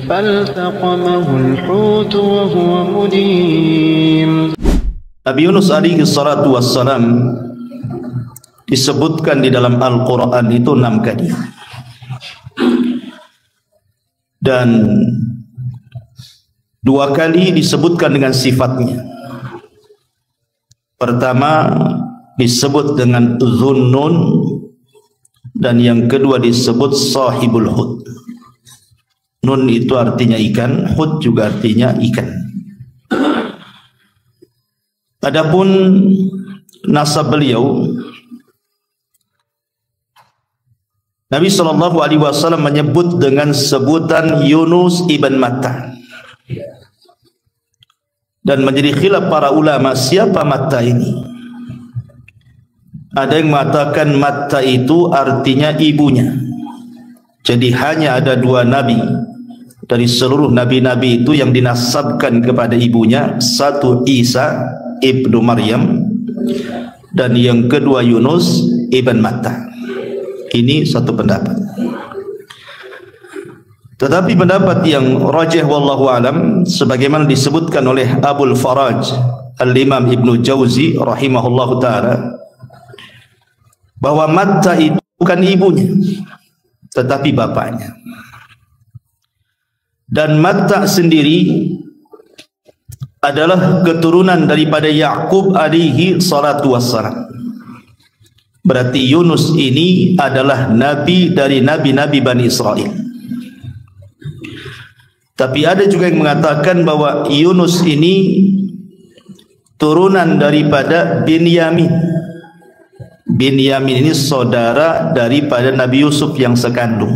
فالتقمه الحوت وهو مليم. Nabi Yunus alaihi salatu wassalam disebutkan di dalam Al-Quran itu 6 kali, dan 2 kali disebutkan dengan sifatnya. Pertama disebut dengan Dhunnun, dan yang kedua disebut Sahibul Hud. Nun itu artinya ikan, Hud juga artinya ikan. Adapun nasab beliau, Nabi SAW menyebut dengan sebutan Yunus ibn Matta, dan menjadi khilaf para ulama siapa Matta ini. Ada yang mengatakan Matta itu artinya ibunya. Jadi hanya ada 2 nabi dari seluruh nabi-nabi itu yang dinasabkan kepada ibunya, satu Isa ibnu Maryam, dan yang kedua Yunus ibn Matta. Ini satu pendapat. Tetapi pendapat yang rajih wallahu alam, sebagaimana disebutkan oleh Abul Faraj Al-Imam Ibnu Jauzi rahimahullahu taala, bahwa Matta itu bukan ibunya tetapi bapaknya. Dan Matta sendiri adalah keturunan daripada Ya'qub alaihi salatu wassalam. Berarti Yunus ini adalah nabi dari nabi-nabi Bani Israel. Tapi ada juga yang mengatakan bahwa Yunus ini turunan daripada Binyamin. Binyamin ini saudara daripada Nabi Yusuf yang sekandung.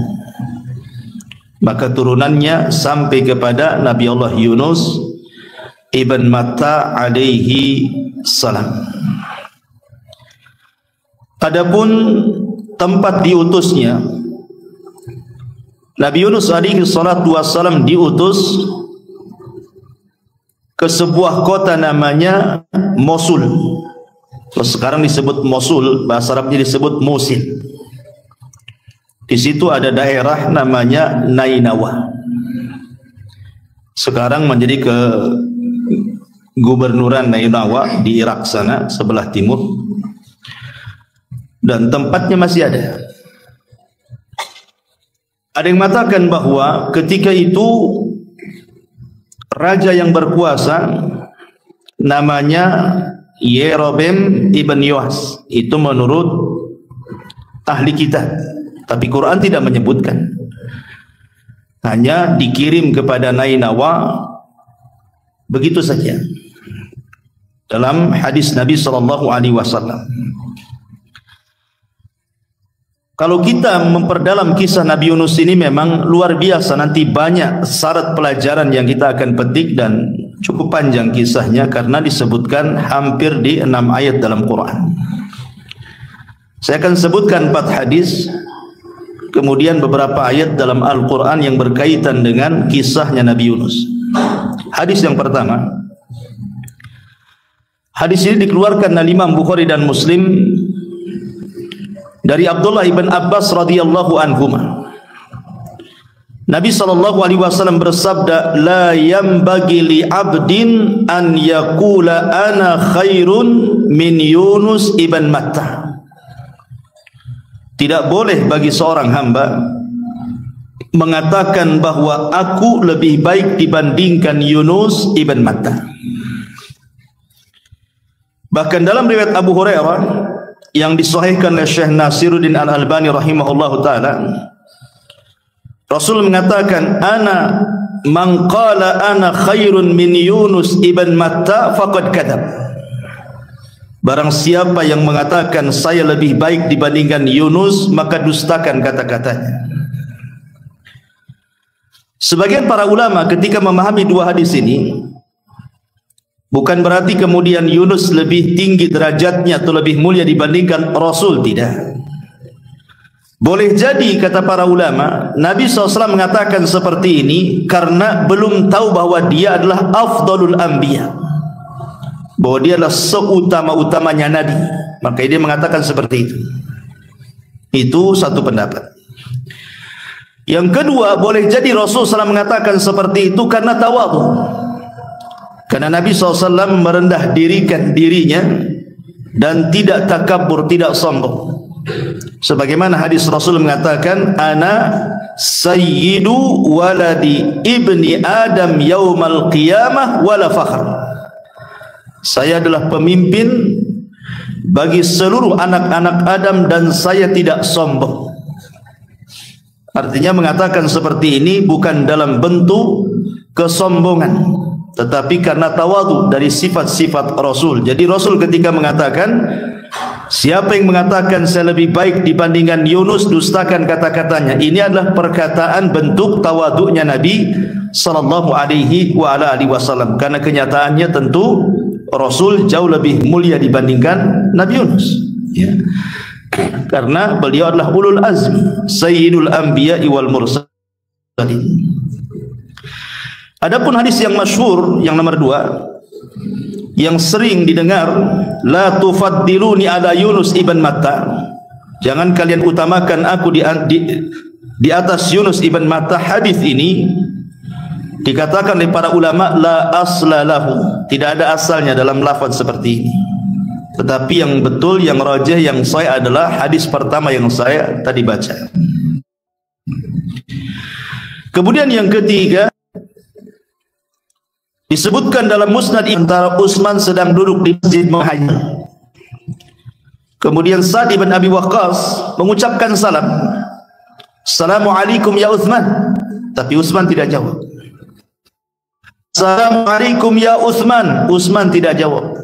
Maka turunannya sampai kepada Nabi Allah Yunus ibn Matta alaihi salam. Adapun tempat diutusnya, Nabi Yunus alaihi salatu wassalam diutus ke sebuah kota namanya Mosul. Sekarang disebut Mosul, bahasa Arabnya disebut Musil. Di situ ada daerah namanya Nainawa. Sekarang menjadi ke gubernuran Nainawa di Irak sana, sebelah timur. Dan tempatnya masih ada. Ada yang mengatakan bahwa ketika itu raja yang berkuasa namanya Yerobeam ibn Yoas. Itu menurut ahli kitab, tapi Quran tidak menyebutkan. Hanya dikirim kepada Nainawa begitu saja dalam hadis Nabi SAW. Kalau kita memperdalam kisah Nabi Yunus ini memang luar biasa. Nanti banyak syarat pelajaran yang kita akan petik, dan cukup panjang kisahnya karena disebutkan hampir di 6 ayat dalam Quran. Saya akan sebutkan 4 hadis, kemudian beberapa ayat dalam Al-Quran yang berkaitan dengan kisahnya Nabi Yunus. Hadis yang pertama, hadis ini dikeluarkan oleh Imam Bukhari dan Muslim dari Abdullah ibn Abbas radhiyallahu anhuma. Nabi SAW bersabda, la yambagi li abdin an yakula ana khairun min Yunus ibn Matta. Tidak boleh bagi seorang hamba mengatakan bahwa aku lebih baik dibandingkan Yunus ibn Matta. Bahkan dalam riwayat Abu Hurairah yang disahihkan oleh Syekh Nasiruddin Al-Albani rahimahullahu taala, Rasul mengatakan, ana man qala ana khairun min Yunus ibn Matta faqad kadzab. Barang siapa yang mengatakan saya lebih baik dibandingkan Yunus, maka dustakan kata-katanya. Sebagian para ulama ketika memahami 2 hadis ini, bukan berarti kemudian Yunus lebih tinggi derajatnya atau lebih mulia dibandingkan Rasul, tidak. Boleh jadi, kata para ulama, Nabi SAW mengatakan seperti ini karena belum tahu bahwa dia adalah afdalul anbiya, bahwa dia adalah seutama-utamanya Nabi. Maka dia mengatakan seperti itu. Itu satu pendapat. Yang kedua, boleh jadi Rasul SAW mengatakan seperti itu karena tawadhu. Karena Nabi SAW merendah dirikan dirinya dan tidak takabur, tidak sombong. Sebagaimana hadis Rasul mengatakan, ana sayyidu waladi ibni Adam yaumal qiyamah wala fakhr. Saya adalah pemimpin bagi seluruh anak-anak Adam dan saya tidak sombong. Artinya mengatakan seperti ini bukan dalam bentuk kesombongan, tetapi karena tawadhu dari sifat-sifat Rasul. Jadi Rasul ketika mengatakan, siapa yang mengatakan saya lebih baik dibandingkan Yunus, dustakan kata-katanya. Ini adalah perkataan bentuk tawadhu'nya Nabi sallallahu alaihi wa ala alihi wasallam. Karena kenyataannya tentu Rasul jauh lebih mulia dibandingkan Nabi Yunus. Ya. Karena beliau adalah ulul azmi, sayyidul anbiya'i wal mursalin. Adapun hadis yang masyhur yang nomor 2 yang sering didengar, la tufaddiluni ala Yunus ibn Matta. Jangan kalian utamakan aku di atas Yunus ibn Matta. Hadis ini dikatakan oleh para ulama la asla lahu, tidak ada asalnya dalam lafaz seperti ini. Tetapi yang betul, yang rajih, yang sahih adalah hadis pertama yang saya tadi baca. Kemudian yang ketiga, disebutkan dalam musnad antara Utsman sedang duduk di masjid menghajat. Kemudian Sa'd bin Abi Waqqas mengucapkan salam. Assalamualaikum ya Utsman. Tapi Utsman tidak jawab. Assalamualaikum ya Utsman. Utsman tidak jawab.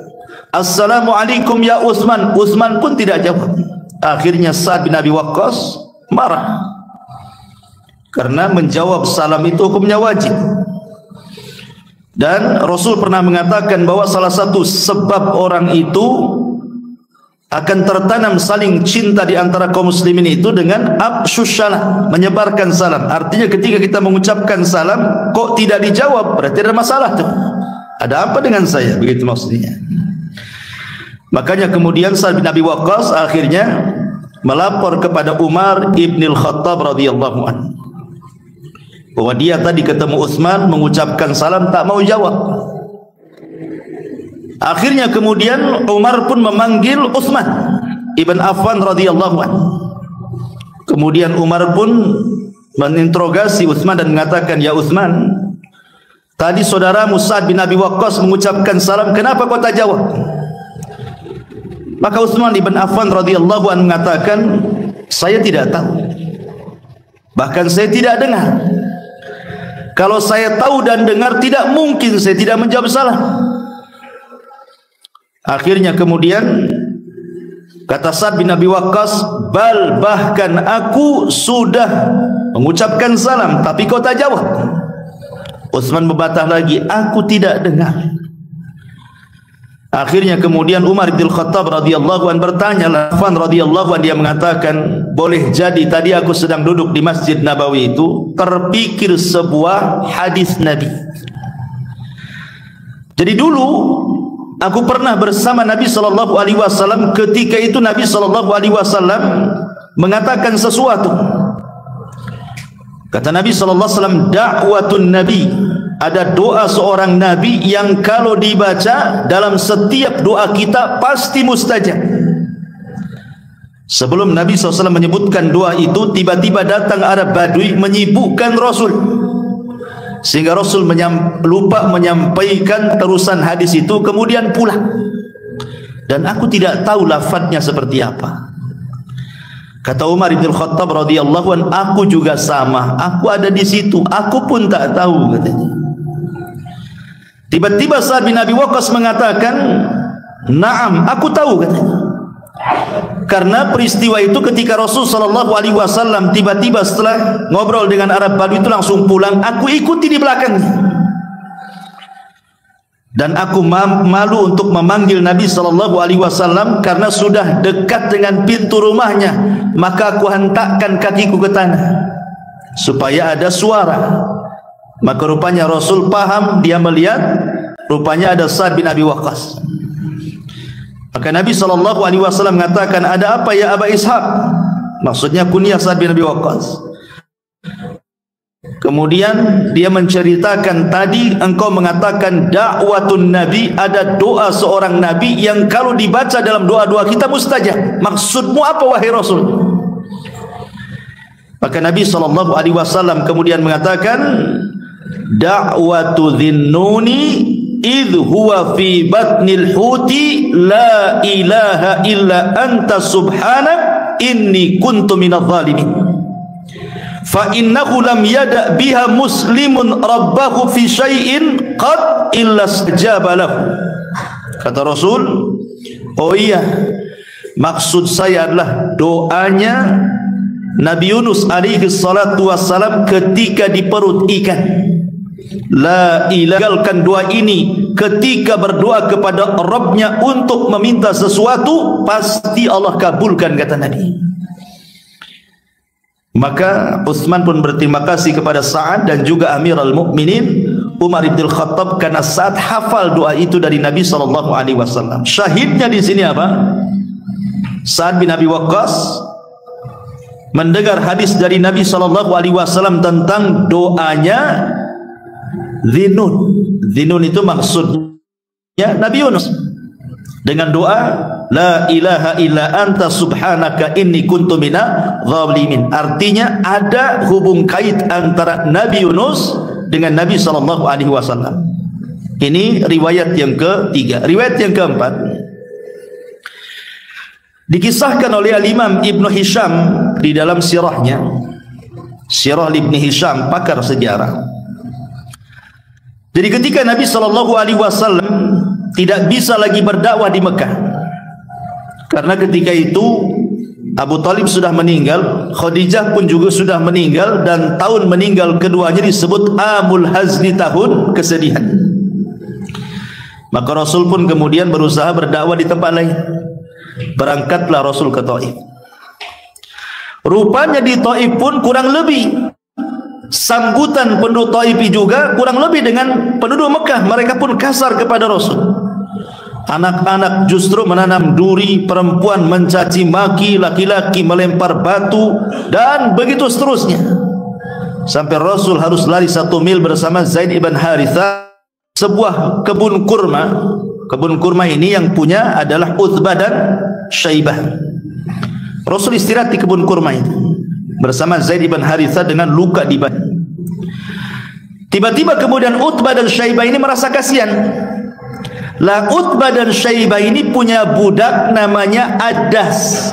Assalamualaikum ya Utsman. Utsman pun tidak jawab. Akhirnya Sa'd bin Abi Waqqas marah. Karena menjawab salam itu hukumnya wajib. Dan Rasul pernah mengatakan bahwa salah satu sebab orang itu akan tertanam saling cinta di antara kaum muslimin itu dengan afsyus salam, menyebarkan salam. Artinya ketika kita mengucapkan salam kok tidak dijawab, berarti ada masalah tuh. Ada apa dengan saya? Begitu maksudnya. Makanya kemudian Sa'd bin Abi Waqqas akhirnya melapor kepada Umar ibnil Khattab radhiyallahu anhu bahwa dia tadi ketemu Utsman mengucapkan salam tak mau jawab. Akhirnya kemudian Umar pun memanggil Utsman ibn Affan radhiyallahu anhu. Kemudian Umar pun meninterogasi Utsman dan mengatakan, ya Utsman, tadi saudaramu Sa'd bin Abi Waqqas mengucapkan salam, kenapa kau tak jawab? Maka Utsman ibn Affan radhiyallahu anhu mengatakan, saya tidak tahu, bahkan saya tidak dengar. Kalau saya tahu dan dengar, tidak mungkin saya tidak menjawab salam. Akhirnya kemudian kata Sa'd bin Abi Waqqas, bahkan aku sudah mengucapkan salam tapi kau tak jawab. Utsman membantah lagi, aku tidak dengar. Akhirnya kemudian Umar bin Khattab radhiyallahu anhu bertanya, Affan radhiyallahu anhu, dia mengatakan, boleh jadi tadi aku sedang duduk di Masjid Nabawi itu terpikir sebuah hadis Nabi. Jadi dulu aku pernah bersama Nabi sallallahu alaihi wasallam, ketika itu Nabi sallallahu alaihi wasallam mengatakan sesuatu. Kata Nabi sallallahu alaihi wasallam, da'watun nabi, ada doa seorang nabi yang kalau dibaca dalam setiap doa kita pasti mustajab. Sebelum Nabi SAW menyebutkan doa itu, tiba-tiba datang Arab Badui menyibukkan Rasul, sehingga Rasul lupa menyampaikan terusan hadis itu, kemudian pulang. Dan aku tidak tahu lafadznya seperti apa. Kata Umar bin Khattab radhiyallahu anhu, aku juga sama, aku ada di situ, aku pun tak tahu, katanya. Tiba-tiba Sa'd bin Abi Waqqas mengatakan, "Na'am, aku tahu," katanya. Karena peristiwa itu ketika Rasul sallallahu alaihi wasallam tiba-tiba setelah ngobrol dengan Arab Badui itu langsung pulang, aku ikuti di belakangnya. Dan aku malu untuk memanggil Nabi sallallahu alaihi wasallam karena sudah dekat dengan pintu rumahnya, maka aku hentakkan kakiku ke tanah supaya ada suara. Maka rupanya Rasul paham, dia melihat rupanya ada Sa'd bin Abi Waqqas. Maka Nabi sallallahu alaihi wasallam mengatakan, "Ada apa ya Aba Ishaq?" Maksudnya kunyah Sa'd bin Abi Waqqas. Kemudian dia menceritakan tadi engkau mengatakan dakwatun nabi, ada doa seorang nabi yang kalau dibaca dalam doa-doa kita mustajab. Maksudmu apa wahai Rasul? Maka Nabi SAW kemudian mengatakan da'watu dhinnuni idh huwa fi batnil huti la ilaha illa anta subhanak inni kuntu minadh dhalimin fa innahu lam yada biha muslimun rabbahu fi syai'in qad illa istajaba lahu. Kata Rasul, oh iya, maksud saya adalah doanya Nabi Yunus alaihi salatu wassalam ketika di perut ikan. La ilahalkan doa ini ketika berdoa kepada Rabbnya untuk meminta sesuatu, pasti Allah kabulkan, kata Nabi. Maka Utsman pun berterima kasih kepada Sa'ad dan juga Amirul Mukminin Umar bin Khattab karena Sa'ad hafal doa itu dari Nabi SAW. Syahidnya di sini apa? Sa'ad bin Abi Waqqas mendengar hadis dari Nabi SAW tentang doanya Dhinnun. Dhinnun itu maksudnya Nabi Yunus dengan doa la ilaha illa anta subhanaka inni kuntu minadh dhalimin. Artinya ada hubung kait antara Nabi Yunus dengan Nabi SAW. Ini riwayat yang ketiga. Riwayat yang keempat dikisahkan oleh Al-Imam Ibn Hisham di dalam sirahnya. Sirah Ibn Hisham, pakar sejarah. Jadi ketika Nabi SAW tidak bisa lagi berdakwah di Mekah, karena ketika itu Abu Talib sudah meninggal, Khadijah pun juga sudah meninggal, dan tahun meninggal keduanya disebut Amul Hazni, tahun kesedihan. Maka Rasul pun kemudian berusaha berdakwah di tempat lain. Berangkatlah Rasul ke Taif. Rupanya di Taif pun kurang lebih sambutan penduduk Taif juga kurang lebih dengan penduduk Mekah. Mereka pun kasar kepada Rasul. Anak-anak justru menanam duri, perempuan mencaci maki, laki-laki melempar batu, dan begitu seterusnya. Sampai Rasul harus lari 1 mil bersama Zaid ibn Harithah, sebuah kebun kurma. Kebun kurma ini yang punya adalah Utbah dan Syaibah. Rasul istirahat di kebun kurma itu bersama Zaid ibn Harithah dengan luka di badan. Tiba-tiba kemudian Utbah dan Syaibah ini merasa kasihan. Lah Utbah dan Syaibah ini punya budak namanya Addas.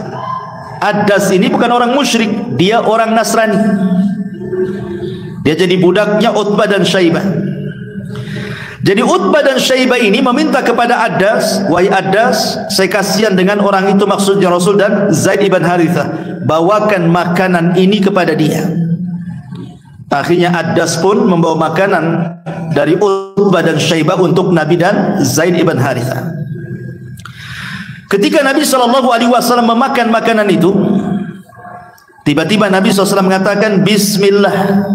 Addas ini bukan orang musyrik, dia orang Nasrani. Dia jadi budaknya Utbah dan Syaibah. Jadi Utbah dan Syaibah ini meminta kepada Addas, wahai Addas, saya kasihan dengan orang itu, maksudnya Rasul dan Zaid ibn Harithah, bawakan makanan ini kepada dia. Akhirnya Addas pun membawa makanan dari Utbah dan Syaibah untuk Nabi dan Zaid ibn Harithah. Ketika Nabi SAW memakan makanan itu, tiba-tiba Nabi SAW mengatakan Bismillah,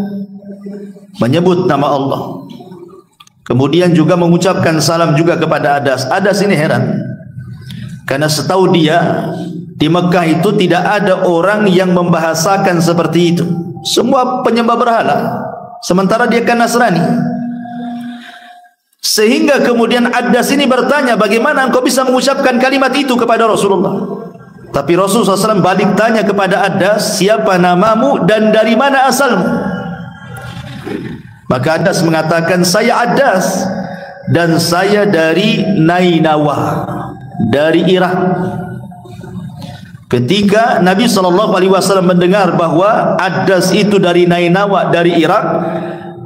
menyebut nama Allah. Kemudian juga mengucapkan salam juga kepada Addas. Addas ini heran, karena setahu dia di Mekah itu tidak ada orang yang membahasakan seperti itu. Semua penyembah berhala, sementara dia kan Nasrani. Sehingga kemudian Addas ini bertanya, bagaimana engkau bisa mengucapkan kalimat itu kepada Rasulullah? Tapi Rasulullah SAW balik tanya kepada Addas, siapa namamu dan dari mana asalmu? Maka Addas mengatakan, saya Addas dan saya dari Nainawa, dari Irak. Ketika Nabi SAW mendengar bahwa Addas itu dari Nainawa, dari Irak,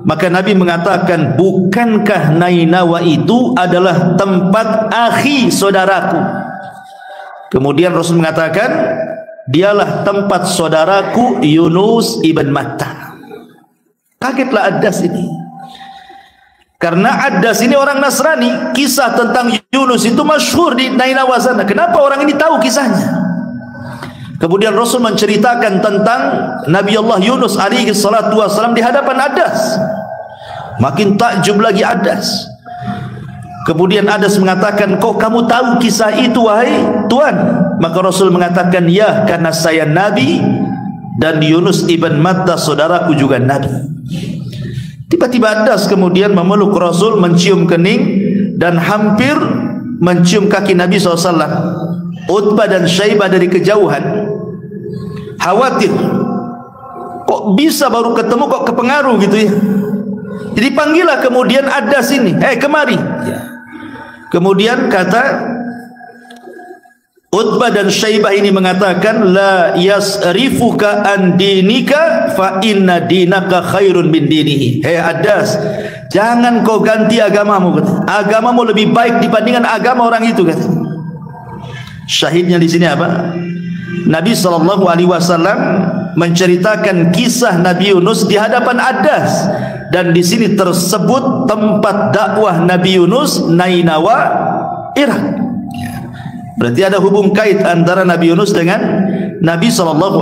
maka Nabi mengatakan, bukankah Nainawa itu adalah tempat akhi saudaraku? Kemudian Rasul mengatakan, dialah tempat saudaraku Yunus ibn Matta. Kagetlah Addas ini, karena Addas ini orang Nasrani. Kisah tentang Yunus itu masyhur di Nainawa sana. Kenapa orang ini tahu kisahnya? Kemudian Rasul menceritakan tentang Nabi Allah Yunus alaihi salatu wassalam di hadapan Addas. Makin takjub lagi Addas. Kemudian Addas mengatakan, kok kamu tahu kisah itu wahai Tuan? Maka Rasul mengatakan, ya, karena saya Nabi dan Yunus ibn Matta saudaraku juga Nabi. Tiba-tiba Adas kemudian memeluk Rasul, mencium kening dan hampir mencium kaki Nabi SAW. Utbah dan Syaibah dari kejauhan khawatir, kok bisa baru ketemu kok kepengaruh gitu ya. Jadi panggillah kemudian Adas ini, kemari. Kemudian kata Utbah dan Syaibah ini mengatakan, la yasrifuka an dinika fa inna dinaka khairun min dinihi. Adas, jangan kau ganti agamamu, agamamu lebih baik dibandingkan agama orang itu, kata. Syahidnya di sini apa? Nabi SAW menceritakan kisah Nabi Yunus di hadapan Adas, dan di sini tersebut tempat dakwah Nabi Yunus, Nainawa, Irak. Berarti ada hubung kait antara Nabi Yunus dengan Nabi SAW.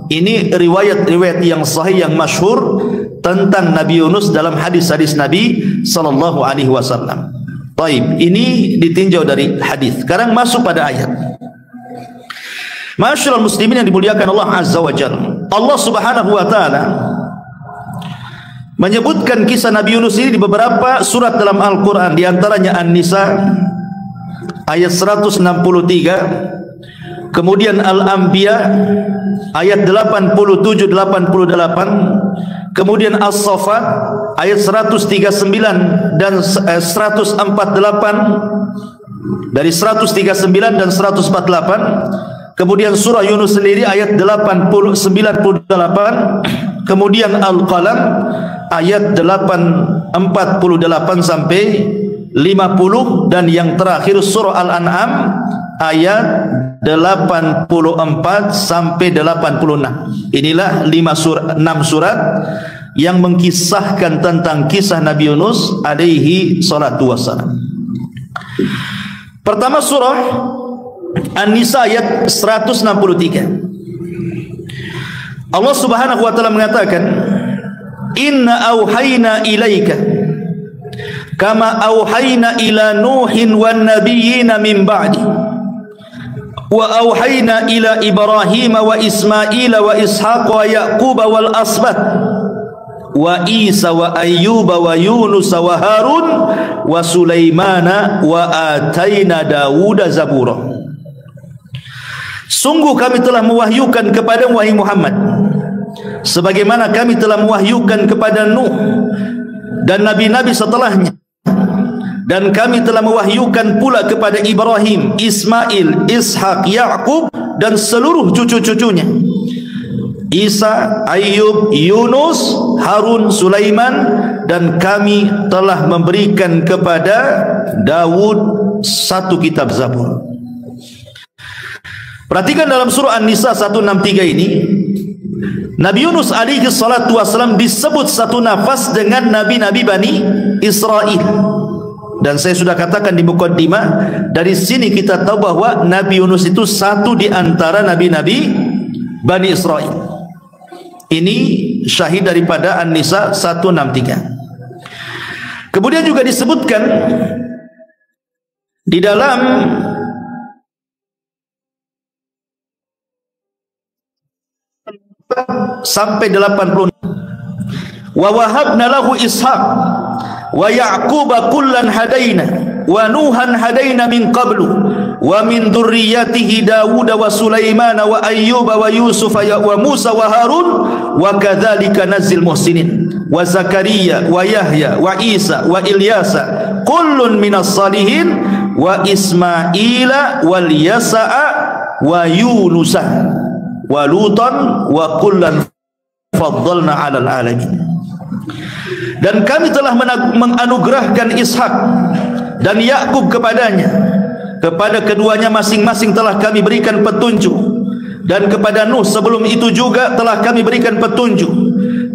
Ini riwayat-riwayat yang sahih, yang masyhur tentang Nabi Yunus dalam hadis-hadis Nabi SAW. Taib, ini ditinjau dari hadis. Sekarang masuk pada ayat. Masyaallah muslimin yang dimuliakan Allah Azza wa Jalla. Allah Subhanahu wa taala menyebutkan kisah Nabi Yunus ini di beberapa surat dalam Al-Qur'an, di antaranya An-Nisa ayat 163, kemudian Al-Anbiya ayat 87 88, kemudian As-Saffat ayat 139 dan 148, dari 139 dan 148, kemudian surah Yunus sendiri ayat 98, kemudian Al-Qalam ayat 48 sampai 50, dan yang terakhir surah Al-An'am ayat 84 sampai 86. Inilah 6 surat yang mengkisahkan tentang kisah Nabi Yunus alaihi salatu wassalam. Pertama surah An-Nisa ayat 163. Allah Subhanahu wa taala mengatakan, inna auhayna ilaika kama auhayna ila Nuhin wan nabiyina min ba'di wa auhayna ila Ibrahim wa Ismail wa Ishaq wa Yaqub wal asbat wa Isa wa Ayyub wa Yunus wa Harun wa Sulaimana wa atayna Dawuda zabura. Sungguh kami telah mewahyukan kepada wahai Muhammad sebagaimana kami telah mewahyukan kepada Nuh dan nabi-nabi setelahnya, dan kami telah mewahyukan pula kepada Ibrahim, Ismail, Ishak, Yaqub dan seluruh cucu-cucunya, Isa, Ayyub, Yunus, Harun, Sulaiman, dan kami telah memberikan kepada Daud satu kitab Zabur. Perhatikan dalam surah An-Nisa 163 ini, Nabi Yunus alaihi salatu wassalam disebut satu nafas dengan nabi-nabi Bani Israel. Dan saya sudah katakan di mukaddimah, dari sini kita tahu bahwa Nabi Yunus itu satu di antara nabi-nabi Bani Israel. Ini syahid daripada An-Nisa 163. Kemudian juga disebutkan di dalam sampai 80, wa wahabna lahu Ishaq wa Ya'quba kullan hadaina wa Nuhan hadaina min qablu wa min dzurriyyatihi Dawud wa Sulaiman wa Ayyub wa Yusuf wa Musa wa Harun wa kadzalika nazil muhsinin wa Zakaria wa Yahya wa Isa wa Ilyasa kullun minas salihin wa Ismaila wal Yasa'a wa Yunusa wa Lutan wa kullan faddalna 'alal alamin. Dan kami telah menganugerahkan Ishak dan Yakub kepadanya, kepada keduanya masing-masing telah kami berikan petunjuk, dan kepada Nuh sebelum itu juga telah kami berikan petunjuk,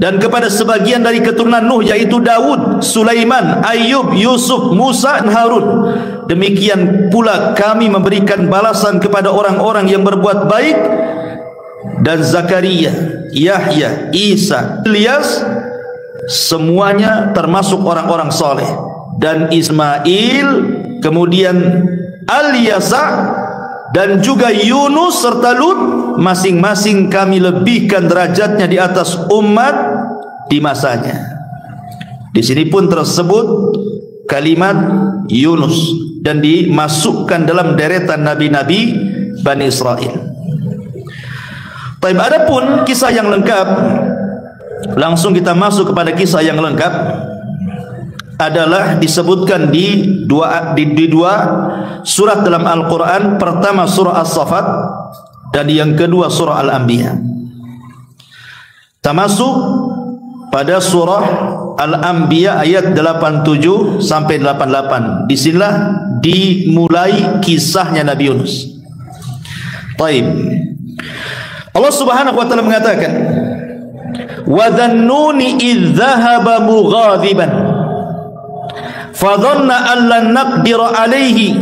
dan kepada sebagian dari keturunan Nuh yaitu Daud, Sulaiman, Ayyub, Yusuf, Musa dan Harun. Demikian pula kami memberikan balasan kepada orang-orang yang berbuat baik, dan Zakaria, Yahya, Isa, Ilyas, semuanya termasuk orang-orang soleh, dan Ismail, kemudian Al-Yasa, dan juga Yunus serta Lut, masing-masing kami lebihkan derajatnya di atas umat di masanya. Di sini pun tersebut kalimat Yunus dan dimasukkan dalam deretan nabi-nabi Bani Israel. Baik, adapun kisah yang lengkap, langsung kita masuk kepada kisah yang lengkap, adalah disebutkan di dua surat dalam Al-Quran. Pertama surah As-Saffat dan yang kedua surah Al-Anbiya. Kita masuk pada surah Al-Anbiya ayat 87 sampai 88. Disinilah dimulai kisahnya Nabi Yunus. Baik, Allah Subhanahu wa taala mengatakan, wa dhannuni idh dhahaba mughadiban fadhanna an lan naqdira alayhi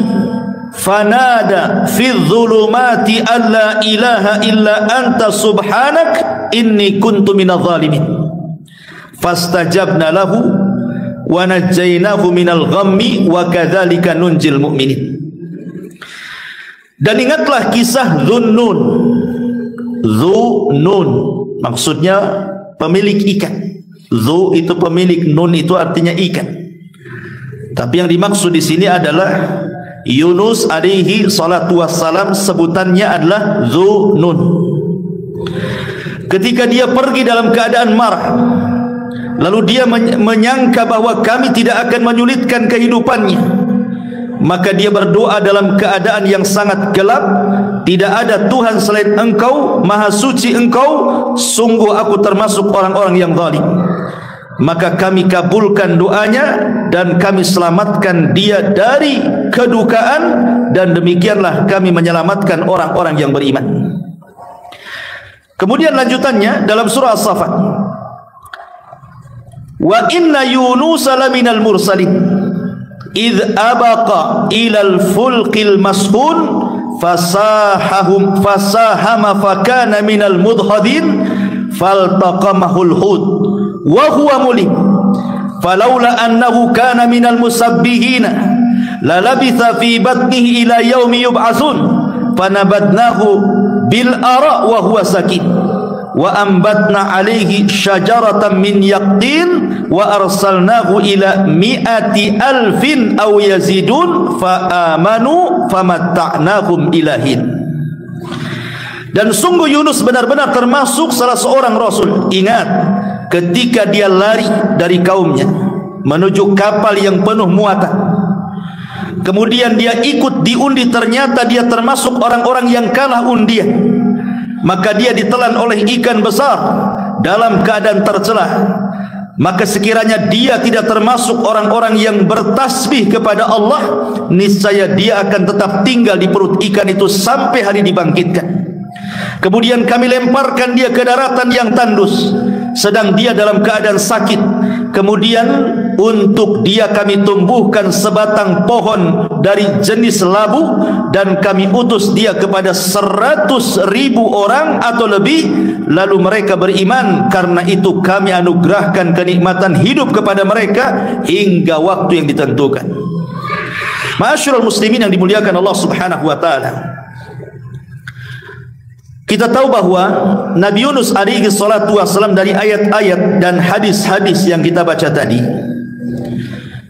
fanada fi dhulumati an la ilaha illa anta subhanak inni kuntu minadh dhalimin fastajabna lahu wa najjaynahu minal ghammi wa kadzalika nunjil mu'minin. Dan ingatlah kisah Dhunnun. Dhunnun maksudnya pemilik ikan. Dhu itu pemilik, nun itu artinya ikan. Tapi yang dimaksud di sini adalah Yunus alaihi salatu wassalam, sebutannya adalah Dhunnun. Ketika dia pergi dalam keadaan marah, lalu dia menyangka bahwa kami tidak akan menyulitkan kehidupannya, maka dia berdoa dalam keadaan yang sangat gelap, tidak ada Tuhan selain Engkau, Maha Suci Engkau, sungguh aku termasuk orang-orang yang zalim. Maka kami kabulkan doanya dan kami selamatkan dia dari kedukaan, dan demikianlah kami menyelamatkan orang-orang yang beriman. Kemudian lanjutannya dalam surah As-Saffat, wa inna Yunusa laminal mursalin idh abaqa ilal fulqil mashhun fasahama fakana minal mudhadin faltaqamahul hud wa huwa mulim falaula annahu kana minal musabbihina lalabitha fi batnihi ila yaumi yub'atsun fanabadnahu bil ara wa huwa sakin wa ambatna alaihi syajaratan min yaqtin wa arsalnahu ila mi'ati alfin aw yazidun fa amanu famatta'nahum ilahin. Dan sungguh Yunus benar-benar termasuk salah seorang rasul. Ingat, ketika dia lari dari kaumnya menuju kapal yang penuh muatan, kemudian dia ikut diundi, ternyata dia termasuk orang-orang yang kalah undian, maka dia ditelan oleh ikan besar dalam keadaan tercelah. Maka sekiranya dia tidak termasuk orang-orang yang bertasbih kepada Allah, niscaya dia akan tetap tinggal di perut ikan itu sampai hari dibangkitkan. Kemudian kami lemparkan dia ke daratan yang tandus, sedang dia dalam keadaan sakit. Kemudian untuk dia kami tumbuhkan sebatang pohon dari jenis labu, dan kami utus dia kepada 100.000 orang atau lebih, lalu mereka beriman. Karena itu kami anugerahkan kenikmatan hidup kepada mereka hingga waktu yang ditentukan. Ma'asyiral muslimin yang dimuliakan Allah Subhanahu wa taala, kita tahu bahwa Nabi Yunus alaihi salatu wassalam, dari ayat-ayat dan hadis-hadis yang kita baca tadi,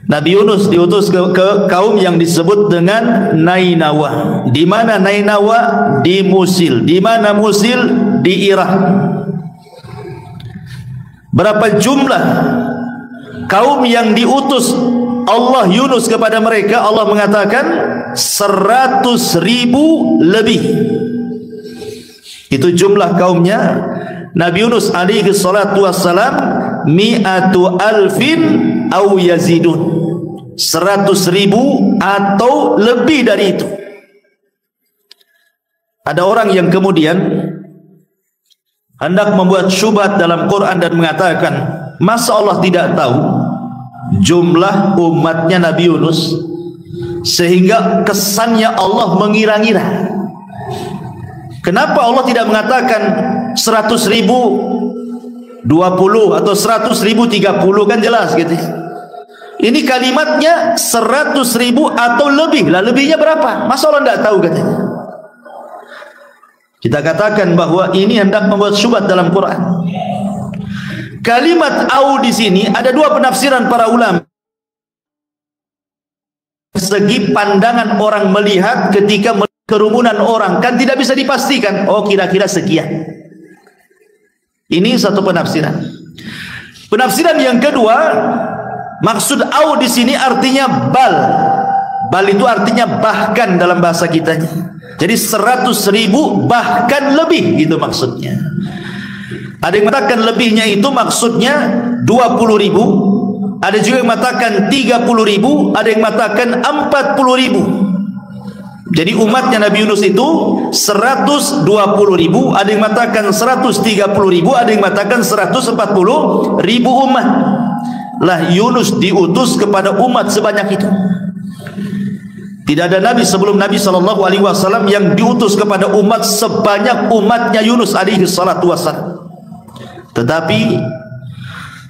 Nabi Yunus diutus ke kaum yang disebut dengan Nainawa. Di mana Nainawa? Di Musil. Di mana Musil? Di Irak. Berapa jumlah kaum yang diutus Allah Yunus kepada mereka? Allah mengatakan 100.000 lebih. Itu jumlah kaumnya Nabi Yunus alaihi salatu wassalam, mi'atu alfin aw yazidun, 100.000 atau lebih dari itu. Ada orang yang kemudian hendak membuat syubhat dalam Quran dan mengatakan, masa Allah tidak tahu jumlah umatnya Nabi Yunus sehingga kesannya Allah mengira-ngira? Kenapa Allah tidak mengatakan 100.000 20 atau 100.000 30, kan jelas gitu. Ini kalimatnya 100.000 atau lebih. Lah lebihnya berapa? Masa Allah tidak tahu katanya? Kita katakan bahwa ini hendak membuat syubhat dalam Quran. Kalimat au di sini ada dua penafsiran para ulama. Segi pandangan orang melihat ketika kerumunan orang kan tidak bisa dipastikan. Oh, kira-kira sekian. Ini satu penafsiran. Penafsiran yang kedua, maksud au di sini artinya bal. Bal itu artinya bahkan dalam bahasa kitanya. Jadi 100.000 bahkan lebih gitu maksudnya. Ada yang mengatakan lebihnya itu maksudnya 20.000. Ada juga yang mengatakan 30.000. Ada yang mengatakan 40.000. Jadi umatnya Nabi Yunus itu 120.000. Ada yang mengatakan 130.000. Ada yang mengatakan 140.000 umat. Lah Yunus diutus kepada umat sebanyak itu. Tidak ada nabi sebelum Nabi SAW yang diutus kepada umat sebanyak umatnya Yunus alaihi salatu wassalam. Tetapi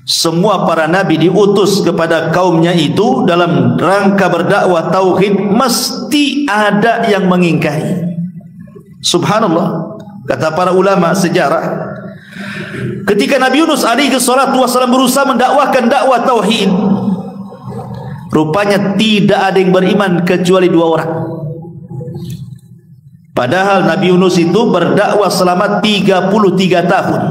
semua para nabi diutus kepada kaumnya itu dalam rangka berdakwah tauhid, mesti ada yang mengingkari. Subhanallah, kata para ulama sejarah, ketika Nabi Yunus alaihi salatu wassalam berusaha mendakwahkan dakwah tauhid, rupanya tidak ada yang beriman kecuali 2 orang. Padahal Nabi Yunus itu berdakwah selama 33 tahun.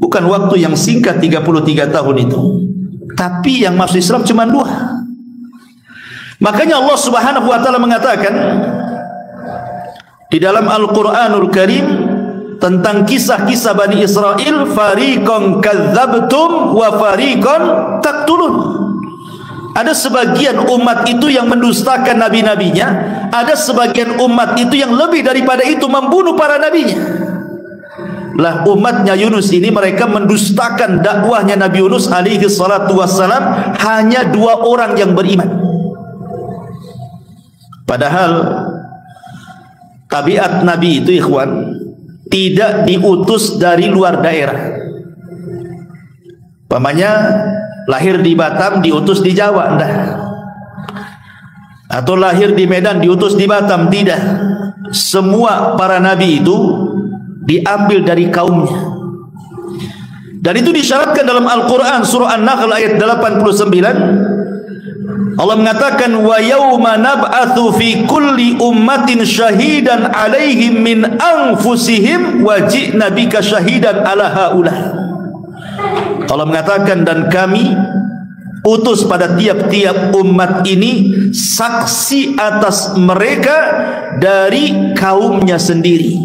Bukan waktu yang singkat 33 tahun itu. Tapi yang masuk Islam cuma 2. Makanya Allah Subhanahu wa taala mengatakan di dalam Al-Qur'anul Karim tentang kisah-kisah Bani Israel, fariqan kadzabtum wa fariqan taqtulun. Ada sebagian umat itu yang mendustakan nabi-nabinya, ada sebagian umat itu yang lebih daripada itu membunuh para nabinya. Lah umatnya Yunus ini mereka mendustakan dakwahnya Nabi Yunus alaihi salatu wassalam, hanya 2 orang yang beriman. Padahal tabiat nabi itu ikhwan tidak diutus dari luar daerah. Pamannya lahir di Batam diutus di Jawa, enggak. Atau lahir di Medan diutus di Batam, tidak. Semua para nabi itu diambil dari kaumnya. Dan itu disyaratkan dalam Al-Quran surah An-Nahl ayat 89. Allah mengatakan wa yauma nab'atsu fi kulli ummatin syahidan 'alaihim min anfusihim wa ji'na bika syahidan 'ala haula. Allah mengatakan dan kami utus pada tiap-tiap umat ini saksi atas mereka dari kaumnya sendiri.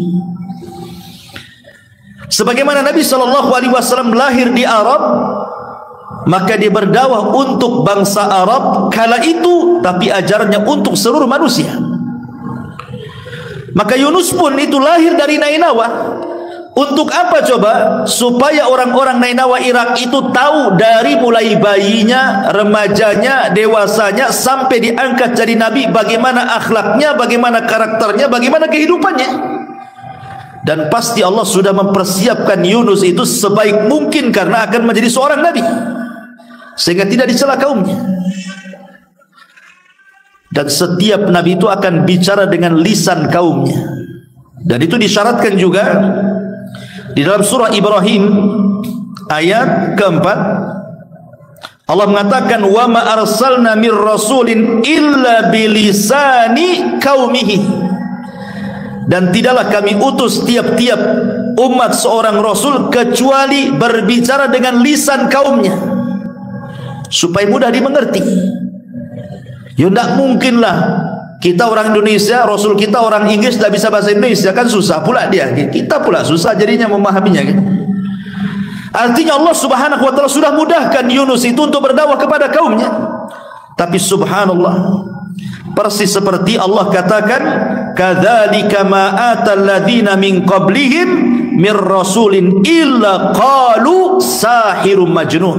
Sebagaimana Nabi SAW lahir di Arab, maka dia berdakwah untuk bangsa Arab kala itu, tapi ajarannya untuk seluruh manusia. Maka Yunus pun itu lahir dari Nainawa. Untuk apa coba? Supaya orang-orang Nainawa Irak itu tahu dari mulai bayinya, remajanya, dewasanya sampai diangkat jadi nabi, bagaimana akhlaknya, bagaimana karakternya, bagaimana kehidupannya. Dan pasti Allah sudah mempersiapkan Yunus itu sebaik mungkin karena akan menjadi seorang nabi, sehingga tidak dicela kaumnya. Dan setiap nabi itu akan bicara dengan lisan kaumnya. Dan itu disyaratkan juga di dalam surah Ibrahim ayat keempat. Allah mengatakan wa ma arsalna mir rasulin illa bilisani qaumihi. Dan tidaklah kami utus tiap-tiap umat seorang rasul kecuali berbicara dengan lisan kaumnya supaya mudah dimengerti. Ya tidak mungkinlah kita orang Indonesia, rasul kita orang Inggris tidak bisa bahasa Indonesia, kan susah pula dia. Kita pula susah jadinya memahaminya kan? Artinya Allah Subhanahu wa taala sudah mudahkan Yunus itu untuk berdakwah kepada kaumnya. Tapi subhanallah, persis seperti Allah katakan, kadzalika ma atal ladzina min qablihim mir rasulin illa qalu sahirun majnun.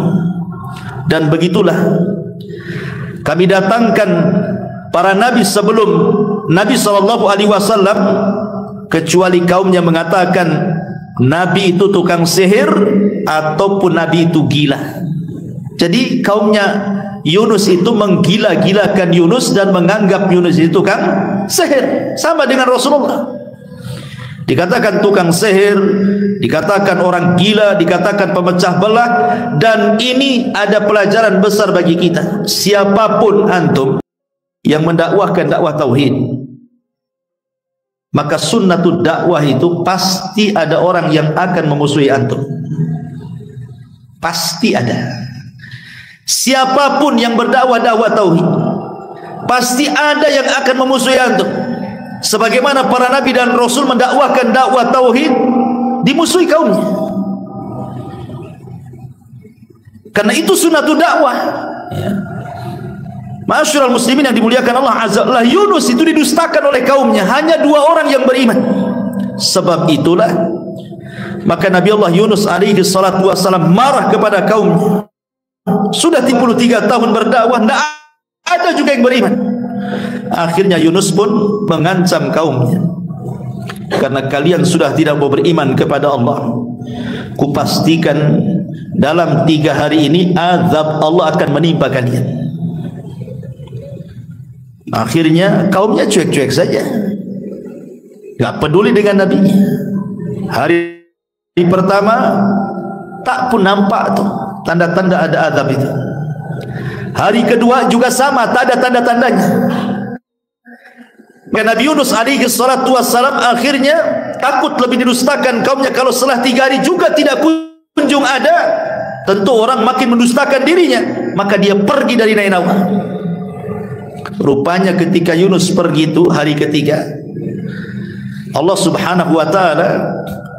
Dan begitulah kami datangkan para nabi sebelum Nabi SAW, kecuali kaumnya mengatakan nabi itu tukang sihir ataupun nabi itu gila. Jadi kaumnya Yunus itu menggila-gilakan Yunus dan menganggap Yunus itu tukang sihir, sama dengan Rasulullah. dikatakan tukang sihir, dikatakan orang gila, dikatakan pemecah belah. Dan ini ada pelajaran besar bagi kita. Siapapun antum yang mendakwahkan dakwah tauhid, maka sunnatud dakwah itu pasti ada orang yang akan memusuhi antum. Pasti ada. Siapapun yang berdakwah dakwah tauhid, pasti ada yang akan memusuhi antum. Sebagaimana para nabi dan rasul mendakwahkan dakwah tauhid, dimusuhi kaumnya. Karena itu sunnatul dakwah. Ya. Ma'asyiral muslimin yang dimuliakan Allah Azza wa Jalla, Yunus itu didustakan oleh kaumnya, hanya 2 orang yang beriman. Sebab itulah maka Nabi Allah Yunus alaihi salatu wassalam marah kepada kaumnya. Sudah 33 tahun berdakwah, tidak ada juga yang beriman. Akhirnya Yunus pun mengancam kaumnya, karena kalian sudah tidak mau beriman kepada Allah, kupastikan dalam 3 hari ini azab Allah akan menimpa kalian. Akhirnya kaumnya cuek-cuek saja, tidak peduli dengan Nabi. Hari pertama tak pun nampak tuh tanda-tanda ada azab itu. Hari kedua juga sama, tak ada tanda-tandanya. Nabi Yunus alaihi salatu wassalam akhirnya takut lebih didustakan kaumnya. Kalau setelah 3 hari juga tidak kunjung ada, tentu orang makin mendustakan dirinya, maka dia pergi dari Nainawa. Rupanya ketika Yunus pergi itu hari ketiga, Allah subhanahu wa ta'ala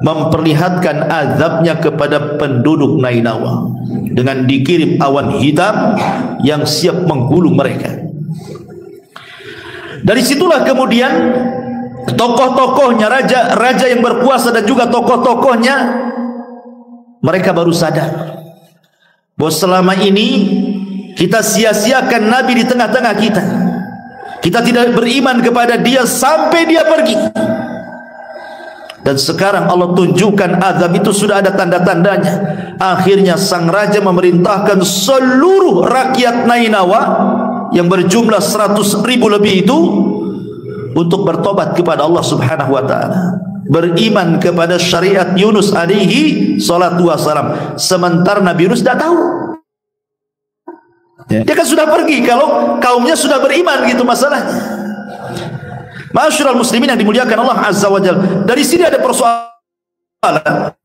memperlihatkan azabnya kepada penduduk Nainawa dengan dikirim awan hitam yang siap menggulung mereka. Dari situlah kemudian tokoh-tokohnya, raja yang berkuasa dan juga tokoh-tokohnya, mereka baru sadar bahwa selama ini kita sia-siakan Nabi di tengah-tengah kita. Kita tidak beriman kepada dia sampai dia pergi. Dan sekarang Allah tunjukkan azab itu sudah ada tanda-tandanya. Akhirnya sang raja memerintahkan seluruh rakyat Nainawa yang berjumlah 100.000 lebih itu untuk bertobat kepada Allah subhanahu wa ta'ala, beriman kepada syariat Yunus alaihi salatu wassalam. Sementara Nabi Yunus tidak tahu. Dia kan sudah pergi, kalau kaumnya sudah beriman, gitu masalahnya. Ma'asyiral muslimin yang dimuliakan Allah Azza wa Jalla, dari sini ada persoalan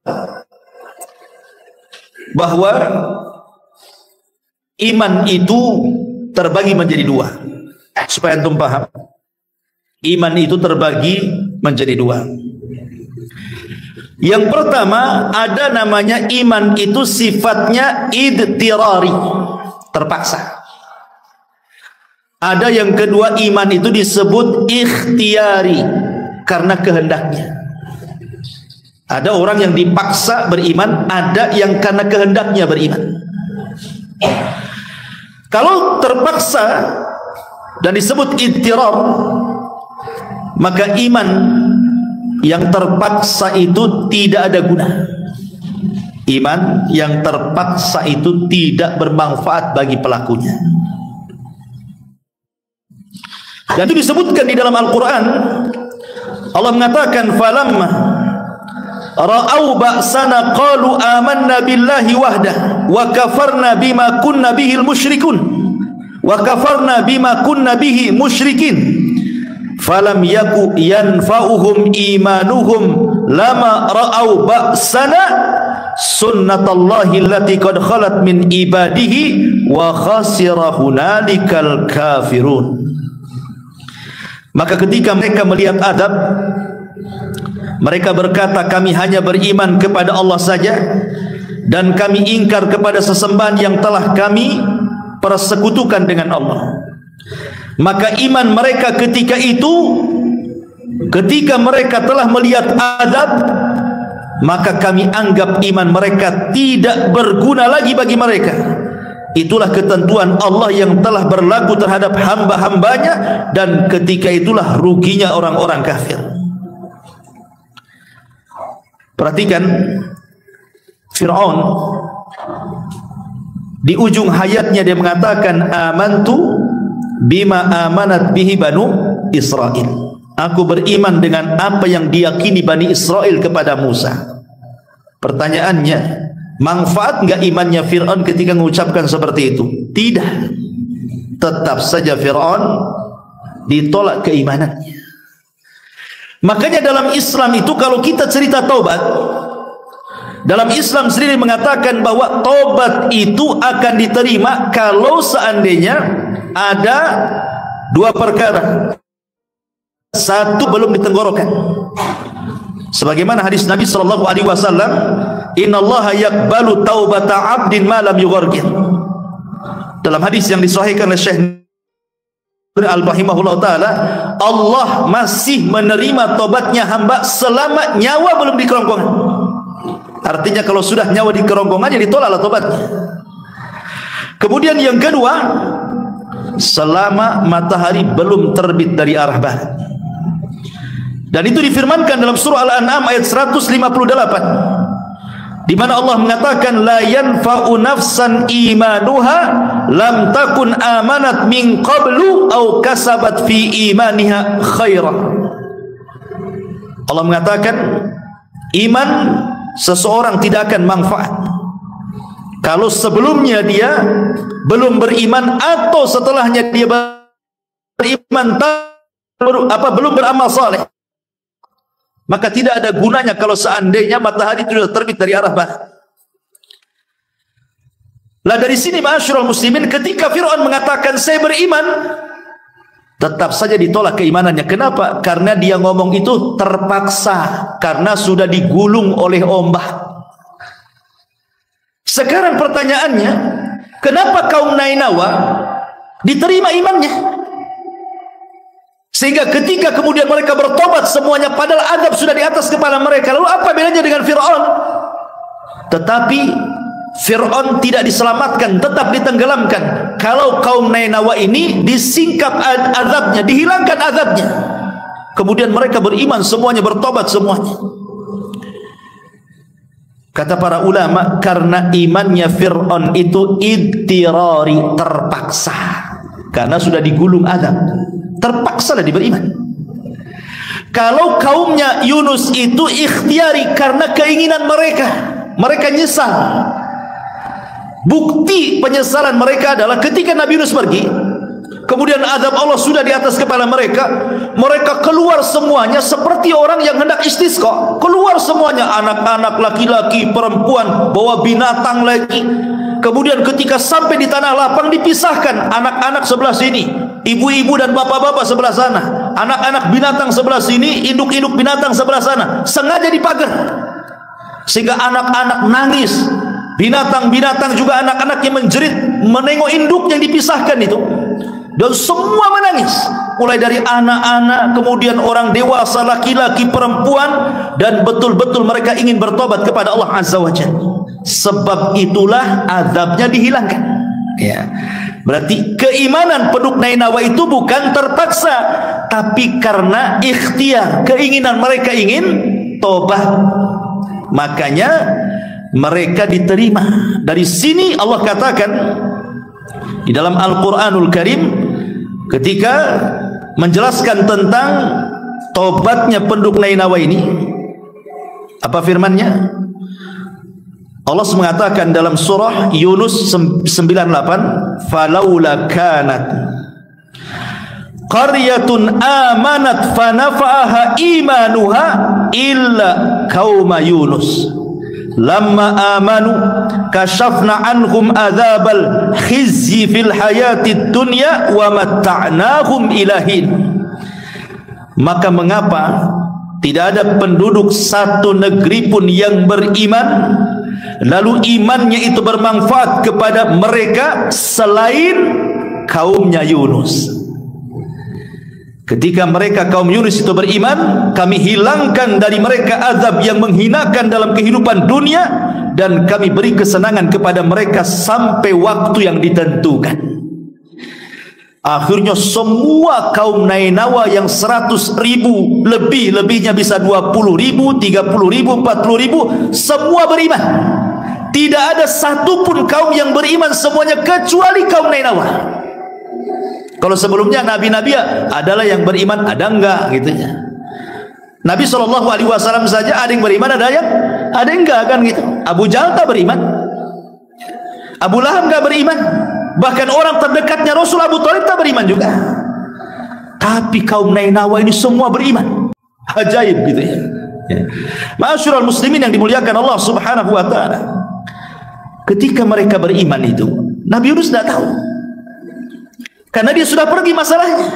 bahwa iman itu terbagi menjadi 2. Supaya antum paham, iman itu terbagi menjadi 2. Yang pertama, ada namanya iman itu sifatnya idtirari, terpaksa. Ada yang kedua, iman itu disebut ikhtiyari, karena kehendaknya. Ada orang yang dipaksa beriman, ada yang karena kehendaknya beriman. Kalau terpaksa dan disebut idtirar, maka iman yang terpaksa itu tidak ada guna. Iman yang terpaksa itu tidak bermanfaat bagi pelakunya. Dan itu disebutkan di dalam Al-Quran. Allah mengatakan, falamma ra'au ba'sana qalu amanna billahi wahdah wa kafarna bima kunna bihil musyrikun wa kafarna bima kunna bihi musyrikin falam yaku yanfa'uhum imanuhum lama ra'au ba'sana sunnatallahi allati qad khalat min ibadihi wa khasira hunalikal kafirun. Maka ketika mereka melihat azab, mereka berkata, kami hanya beriman kepada Allah saja, dan kami ingkar kepada sesembahan yang telah kami persekutukan dengan Allah. Maka iman mereka ketika itu, ketika mereka telah melihat azab, maka kami anggap iman mereka tidak berguna lagi bagi mereka. Itulah ketentuan Allah yang telah berlaku terhadap hamba-hambanya, dan ketika itulah ruginya orang-orang kafir. Perhatikan Fir'aun, di ujung hayatnya dia mengatakan, amantu bima amanat bihi banu Israel. Aku beriman dengan apa yang diyakini Bani Israel kepada Musa. Pertanyaannya, manfaat enggak imannya Fir'aun ketika mengucapkan seperti itu? Tidak. Tetap saja Fir'aun ditolak keimanannya. Makanya dalam Islam itu kalau kita cerita taubat, dalam Islam sendiri mengatakan bahwa taubat itu akan diterima kalau seandainya ada dua perkara. Satu, belum ditenggorokan. Sebagaimana hadis Nabi sallallahu alaihi wasallam, "Innallaha yaqbalu taubata 'abdin ma lam yughargir." Dalam hadis yang disahihkan oleh Syekh Al-Bahimahullah taala, Allah masih menerima tobatnya hamba selama nyawa belum di kerongkongan. Artinya kalau sudah nyawa di kerongkongan, ya ditolaklah tobatnya. Kemudian yang kedua, selama matahari belum terbit dari arah barat. Dan itu difirmankan dalam surah Al-An'am ayat 158, di mana Allah mengatakan, la yanfa'u nafsan imanuha lam takun amanat min qablu aw kasabat fi imaniha khaira. Allah mengatakan iman seseorang tidak akan manfaat kalau sebelumnya dia belum beriman atau setelahnya dia beriman belum beramal saleh. Maka tidak ada gunanya kalau seandainya matahari itu sudah terbit dari arah barat. Lah dari sini ma'asyiral muslimin, ketika Fir'aun mengatakan saya beriman, tetap saja ditolak keimanannya. Kenapa? Karena dia ngomong itu terpaksa, karena sudah digulung oleh ombak. Sekarang pertanyaannya, kenapa kaum Nainawa diterima imannya? Sehingga ketika kemudian mereka bertobat semuanya, padahal azab sudah di atas kepala mereka. Lalu apa bedanya dengan Fir'aun? Tetapi Fir'aun tidak diselamatkan, tetap ditenggelamkan. Kalau kaum Nainawa ini disingkap azabnya, dihilangkan azabnya. Kemudian mereka beriman semuanya, bertobat semuanya. Kata para ulama, karena imannya Fir'aun itu idtirari, terpaksa. Karena sudah digulung azab, terpaksalah dia beriman. Kalau kaumnya Yunus itu ikhtiari, karena keinginan mereka, mereka nyesal. Bukti penyesalan mereka adalah ketika Nabi Yunus pergi, kemudian azab Allah sudah di atas kepala mereka, mereka keluar semuanya seperti orang yang hendak istisqa. Keluar semuanya, anak-anak, laki-laki, perempuan, bawa binatang lagi. Kemudian ketika sampai di tanah lapang dipisahkan, anak-anak sebelah sini, ibu-ibu dan bapak-bapak sebelah sana, anak-anak binatang sebelah sini, induk-induk binatang sebelah sana. Sengaja dipagar sehingga anak-anak nangis, binatang-binatang juga anak-anak yang menjerit menengok induk yang dipisahkan itu, dan semua menangis, mulai dari anak-anak, kemudian orang dewasa, laki-laki, perempuan, dan betul-betul mereka ingin bertobat kepada Allah Azza wa Jalla. Sebab itulah azabnya dihilangkan. Ya, berarti keimanan penduduk Nainawa itu bukan terpaksa, tapi karena ikhtiar, keinginan mereka ingin tobat, makanya mereka diterima. Dari sini Allah katakan di dalam Al-Quranul Karim, ketika menjelaskan tentang tobatnya penduduk Nainawa ini, apa firman-Nya? Allah mengatakan dalam surah Yunus 98, falaula kanat qaryatun amanat fanafa'aha imanuha illa qauma Yunus lamma amanu kashafna anhum adzabal khizyi fil hayatid dunya wa matta'nahum ilahin. Maka mengapa tidak ada penduduk satu negeri pun yang beriman lalu imannya itu bermanfaat kepada mereka selain kaumnya Yunus? Ketika mereka kaum Yunus itu beriman, kami hilangkan dari mereka azab yang menghinakan dalam kehidupan dunia, dan kami beri kesenangan kepada mereka sampai waktu yang ditentukan. Akhirnya semua kaum Nainawa yang 100.000 lebihnya bisa 20.000, 30.000, 40.000, semua beriman. Tidak ada satupun kaum yang beriman semuanya kecuali kaum Nainawa. Kalau sebelumnya nabi-nabi adalah yang beriman, ada enggak gitu ya. Nabi SAW saja ada yang beriman, ada yang enggak kan gitu. Abu Jahal tak beriman, Abu Lahab enggak beriman, bahkan orang terdekatnya Rasul Abu Thalib tak beriman juga. Tapi kaum Nainawa ini semua beriman. Ajaib gitu ya. Ma'asyiral muslimin yang dimuliakan Allah Subhanahu wa taala. Ketika mereka beriman itu, Nabi Yunus tidak tahu. Karena dia sudah pergi masalahnya.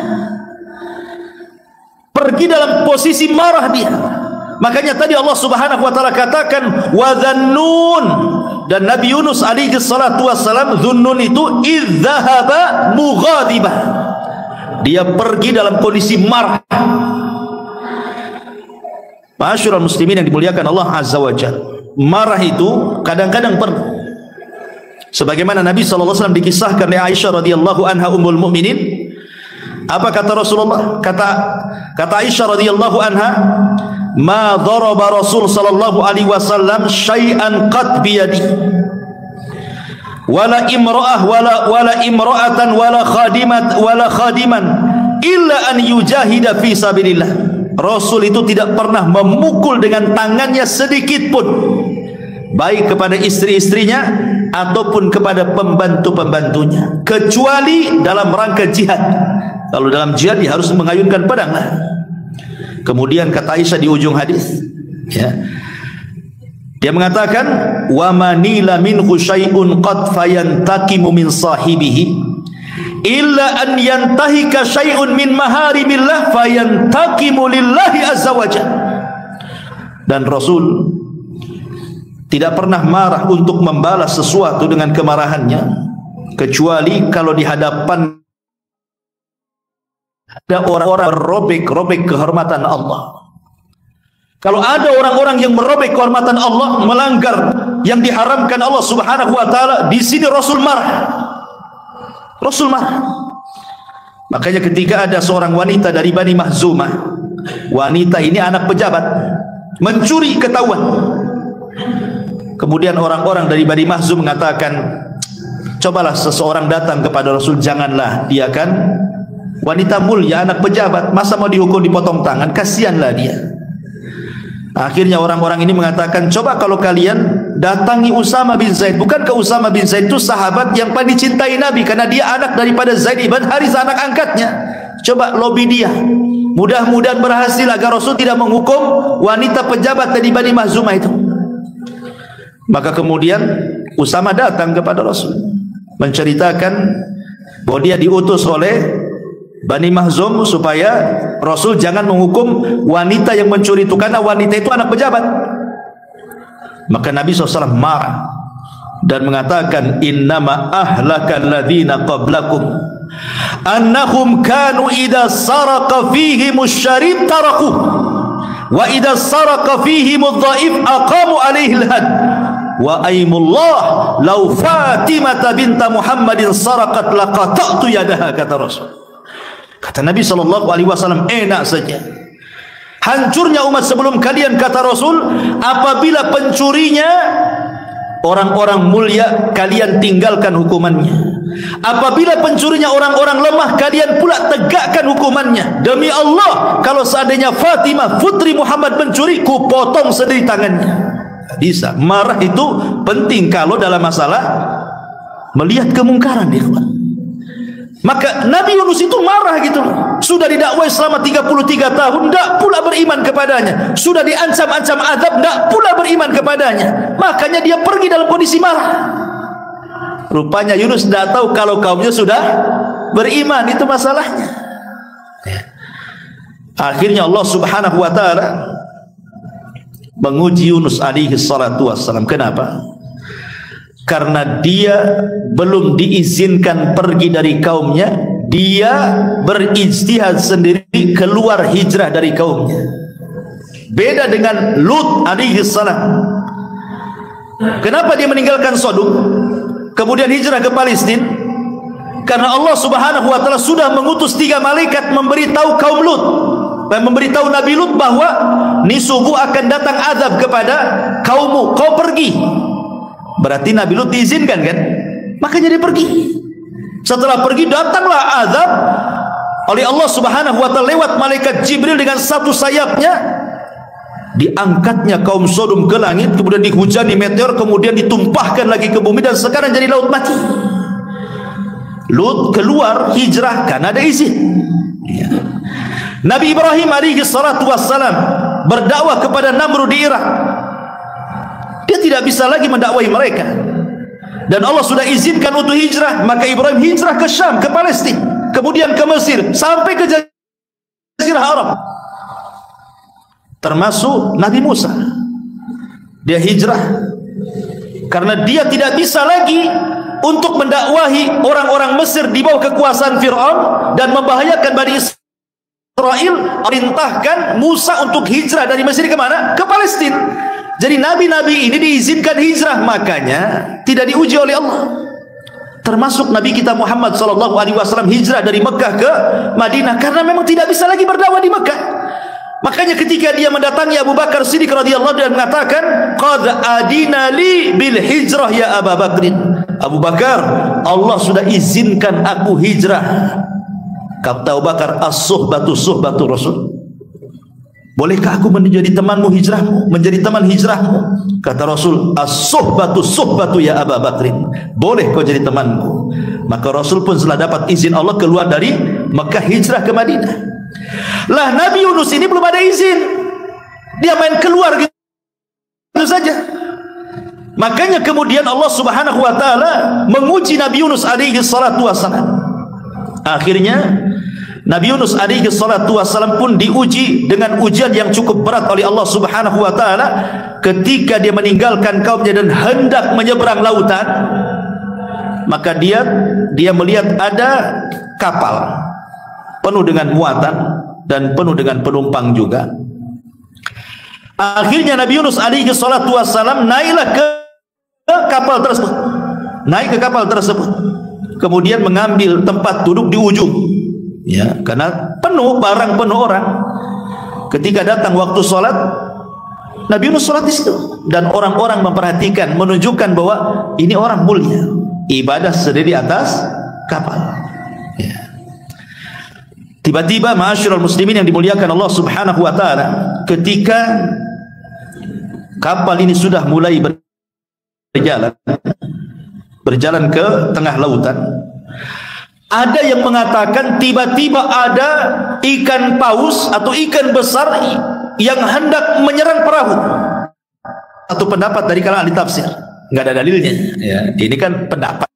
Pergi dalam posisi marah dia. Makanya tadi Allah Subhanahu wa taala katakan wa dzannun, dan Nabi Yunus alaihi salatu wassalam, dzunnun itu idzahaba mughadibah. Dia pergi dalam kondisi marah. Ma'asyiral muslimin yang dimuliakan Allah Azza wa Jalla. Marah itu kadang-kadang perlu. Sebagaimana Nabi SAW dikisahkan oleh Aisyah radhiyallahu anha ummul mukminin. Apa kata Rasulullah? Kata Aisyah radhiyallahu anha, "Ma daraba Rasul sallallahu alaihi wasallam syai'an qad bi yadi. Wala imra'ah wala imra'atan wala khadiman illa an yujahida fi sabilillah." Rasul itu tidak pernah memukul dengan tangannya sedikit pun, baik kepada istri-istrinya ataupun kepada pembantu-pembantunya, kecuali dalam rangka jihad. Kalau dalam jihad dia harus mengayunkan pedang lah. Kemudian kata Aisyah di ujung hadis, ya, dia mengatakan, wa manila minhu syai'un qad fayantakimu min sahibihi illa an yantahika syai'un min maharimillah fayantakimu lillahi azza wajalla. Dan Rasul tidak pernah marah untuk membalas sesuatu dengan kemarahannya, kecuali kalau di hadapan ada orang-orang merobek kehormatan Allah. Kalau ada orang-orang yang merobek kehormatan Allah, melanggar yang diharamkan Allah Subhanahu wa taala, di sini Rasul marah. Rasul marah. Makanya ketika ada seorang wanita dari Bani Mahzumah, wanita ini anak pejabat, mencuri ketahuan. Kemudian orang-orang dari Bani Mahzum mengatakan, cobalah seseorang datang kepada Rasul, janganlah, dia kan wanita mulia, anak pejabat, masa mau dihukum dipotong tangan, kasihanlah dia. Akhirnya orang-orang ini mengatakan, coba kalau kalian datangi Usama bin Zaid. Bukankah Usama bin Zaid itu sahabat yang paling dicintai Nabi, karena dia anak daripada Zaid ibn Harithah, anak angkatnya. Coba lobby dia, mudah-mudahan berhasil agar Rasul tidak menghukum wanita pejabat dari Bani Mahzumah itu. Maka kemudian Usama datang kepada Rasul, menceritakan bahwa dia diutus oleh Bani Mahzum supaya Rasul jangan menghukum wanita yang mencuri itu, karena wanita itu anak pejabat. Maka Nabi SAW marah dan mengatakan, innama ahlakal ladzina qablakum annahum kanu idza saraqa fihimus syarib taraku wa idza saraqa fihimudh dhaif aqamu alaihi al-had wa aimullah law Fatimah binta Muhammadin saraqat laqata'tu yadaha, kata Rasul. Kata Nabi SAW, enak saja hancurnya umat sebelum kalian, kata Rasul, apabila pencurinya orang-orang mulia, kalian tinggalkan hukumannya. Apabila pencurinya orang-orang lemah, kalian pula tegakkan hukumannya. Demi Allah, kalau seandainya Fatimah putri Muhammad mencuri, ku potong sendiri tangannya. Bisa. Marah itu penting kalau dalam masalah melihat kemungkaran, ikhwan. Maka Nabi Yunus itu marah gitu. Sudah didakwai selama 33 tahun, tidak pula beriman kepadanya. Sudah diancam-ancam azab, tidak pula beriman kepadanya. Makanya dia pergi dalam kondisi marah. Rupanya Yunus tidak tahu kalau kaumnya sudah beriman, itu masalahnya. Akhirnya Allah Subhanahu wa taala menguji Yunus alaihi salatu wassalam. Kenapa? Karena dia belum diizinkan pergi dari kaumnya, dia berijtihad sendiri keluar hijrah dari kaumnya. Beda dengan Lut alaihi salam. Kenapa dia meninggalkan Sodom kemudian hijrah ke Palestina? Karena Allah Subhanahu wa taala sudah mengutus 3 malaikat memberitahu kaum Lut dan memberitahu Nabi Lut bahwa ni subuh akan datang azab kepada kaummu, kau pergi. Berarti Nabi Lut diizinkan kan? Makanya dia pergi. Setelah pergi, datanglah azab oleh Allah Subhanahu wa taala lewat malaikat Jibril dengan satu sayapnya. Diangkatnya kaum Sodom ke langit, kemudian dihujani meteor, kemudian ditumpahkan lagi ke bumi, dan sekarang jadi laut mati. Lut keluar hijrah karena ada izin. Ya. Nabi Ibrahim alaihi salatu wassalam berdakwah kepada Namrud di Irak. Dia tidak bisa lagi mendakwahi mereka, dan Allah sudah izinkan untuk hijrah. Maka Ibrahim hijrah ke Syam, ke Palestina, kemudian ke Mesir, sampai ke Jazirah Arab. Termasuk Nabi Musa, dia hijrah karena dia tidak bisa lagi untuk mendakwahi orang-orang Mesir di bawah kekuasaan Fir'aun dan membahayakan Bani Israel. Perintahkan Musa untuk hijrah dari Mesir ke mana? Ke Palestina. Jadi nabi-nabi ini diizinkan hijrah, makanya tidak diuji oleh Allah. Termasuk Nabi kita Muhammad SAW hijrah dari Mekah ke Madinah karena memang tidak bisa lagi berdakwah di Mekah. Makanya ketika dia mendatangi Abu Bakar Siddiq radhiyallahu anhu dan mengatakan, "Qad adina li bil hijrah ya Abu Bakrin." Abu Bakar, Allah sudah izinkan aku hijrah. Kata Abu Bakar, "As-suhbatu suhbatu Rasul." Bolehkah aku menjadi temanmu hijrahmu, menjadi teman hijrahmu? Kata Rasul, "As-suhbatu suhbatu ya Abu Bakrin." Boleh kau jadi temanku. Maka Rasul pun setelah dapat izin Allah keluar dari Mekah hijrah ke Madinah. Lah Nabi Yunus ini belum ada izin, dia main keluar gitu saja. Makanya kemudian Allah Subhanahu wa taala menguji Nabi Yunus alaihi salatu wassalam. Akhirnya Nabi Yunus alaihi salatu wassalam pun diuji dengan ujian yang cukup berat oleh Allah Subhanahu wa taala ketika dia meninggalkan kaumnya dan hendak menyeberang lautan. Maka dia melihat ada kapal penuh dengan muatan dan penuh dengan penumpang juga. Akhirnya Nabi Yunus alaihi salatu wassalam naiklah ke kapal tersebut. Naik ke kapal tersebut. Kemudian mengambil tempat duduk di ujung. Ya, karena penuh barang, penuh orang. Ketika datang waktu sholat, Nabi Yunus sholat di situ, dan orang-orang memperhatikan, menunjukkan bahwa ini orang mulia, ibadah sendiri di atas kapal. Ya. Tiba-tiba ma'asyiral muslimin yang dimuliakan Allah Subhanahu wa taala, ketika kapal ini sudah mulai berjalan ke tengah lautan, ada yang mengatakan tiba-tiba ada ikan paus atau ikan besar yang hendak menyerang perahu. Satu pendapat dari kalangan ahli tafsir, nggak ada dalilnya. Ya, ini kan pendapat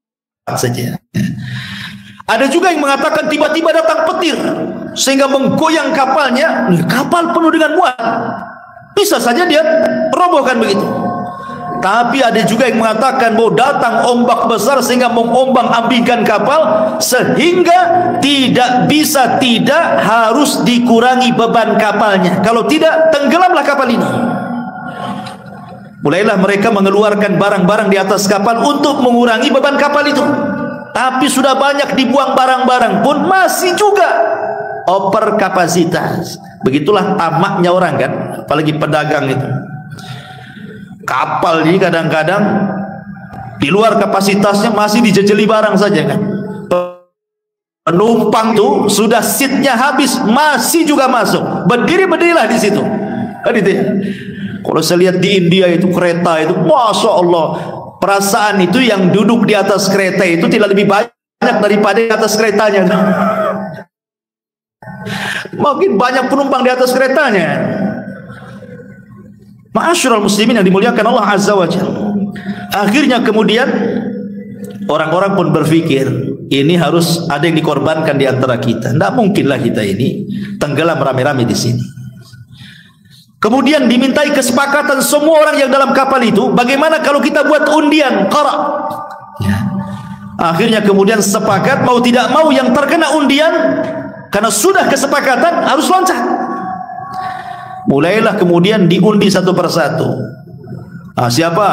saja. Ada juga yang mengatakan tiba-tiba datang petir sehingga menggoyang kapalnya. Kapal penuh dengan muat, bisa saja dia robohkan begitu. Tapi ada juga yang mengatakan bahwa datang ombak besar sehingga mengombang-ambingkan kapal, sehingga tidak harus dikurangi beban kapalnya. Kalau tidak, tenggelamlah kapal ini. Mulailah mereka mengeluarkan barang-barang di atas kapal untuk mengurangi beban kapal itu. Tapi sudah banyak dibuang barang-barang pun masih juga over kapasitas. Begitulah tamaknya orang kan, apalagi pedagang itu. Kapal ini kadang-kadang di luar kapasitasnya masih dijejeli barang saja kan. Penumpang itu sudah seatnya habis masih juga masuk. Berdirilah di situ. Kan itu ya. Kalau saya lihat di India itu kereta itu, masya Allah, perasaan itu yang duduk di atas kereta itu tidak lebih banyak daripada di atas keretanya. Makin banyak penumpang di atas keretanya. Ma'asyiral muslimin yang dimuliakan Allah Azza wa Jalla. Akhirnya kemudian orang-orang pun berpikir, ini harus ada yang dikorbankan di antara kita. Tidak mungkinlah kita ini tenggelam rame-rame di sini. Kemudian dimintai kesepakatan semua orang yang dalam kapal itu, bagaimana kalau kita buat undian qara. Ya. Akhirnya kemudian sepakat mau tidak mau yang terkena undian, karena sudah kesepakatan harus loncat. Mulailah kemudian diundi satu persatu. Siapa?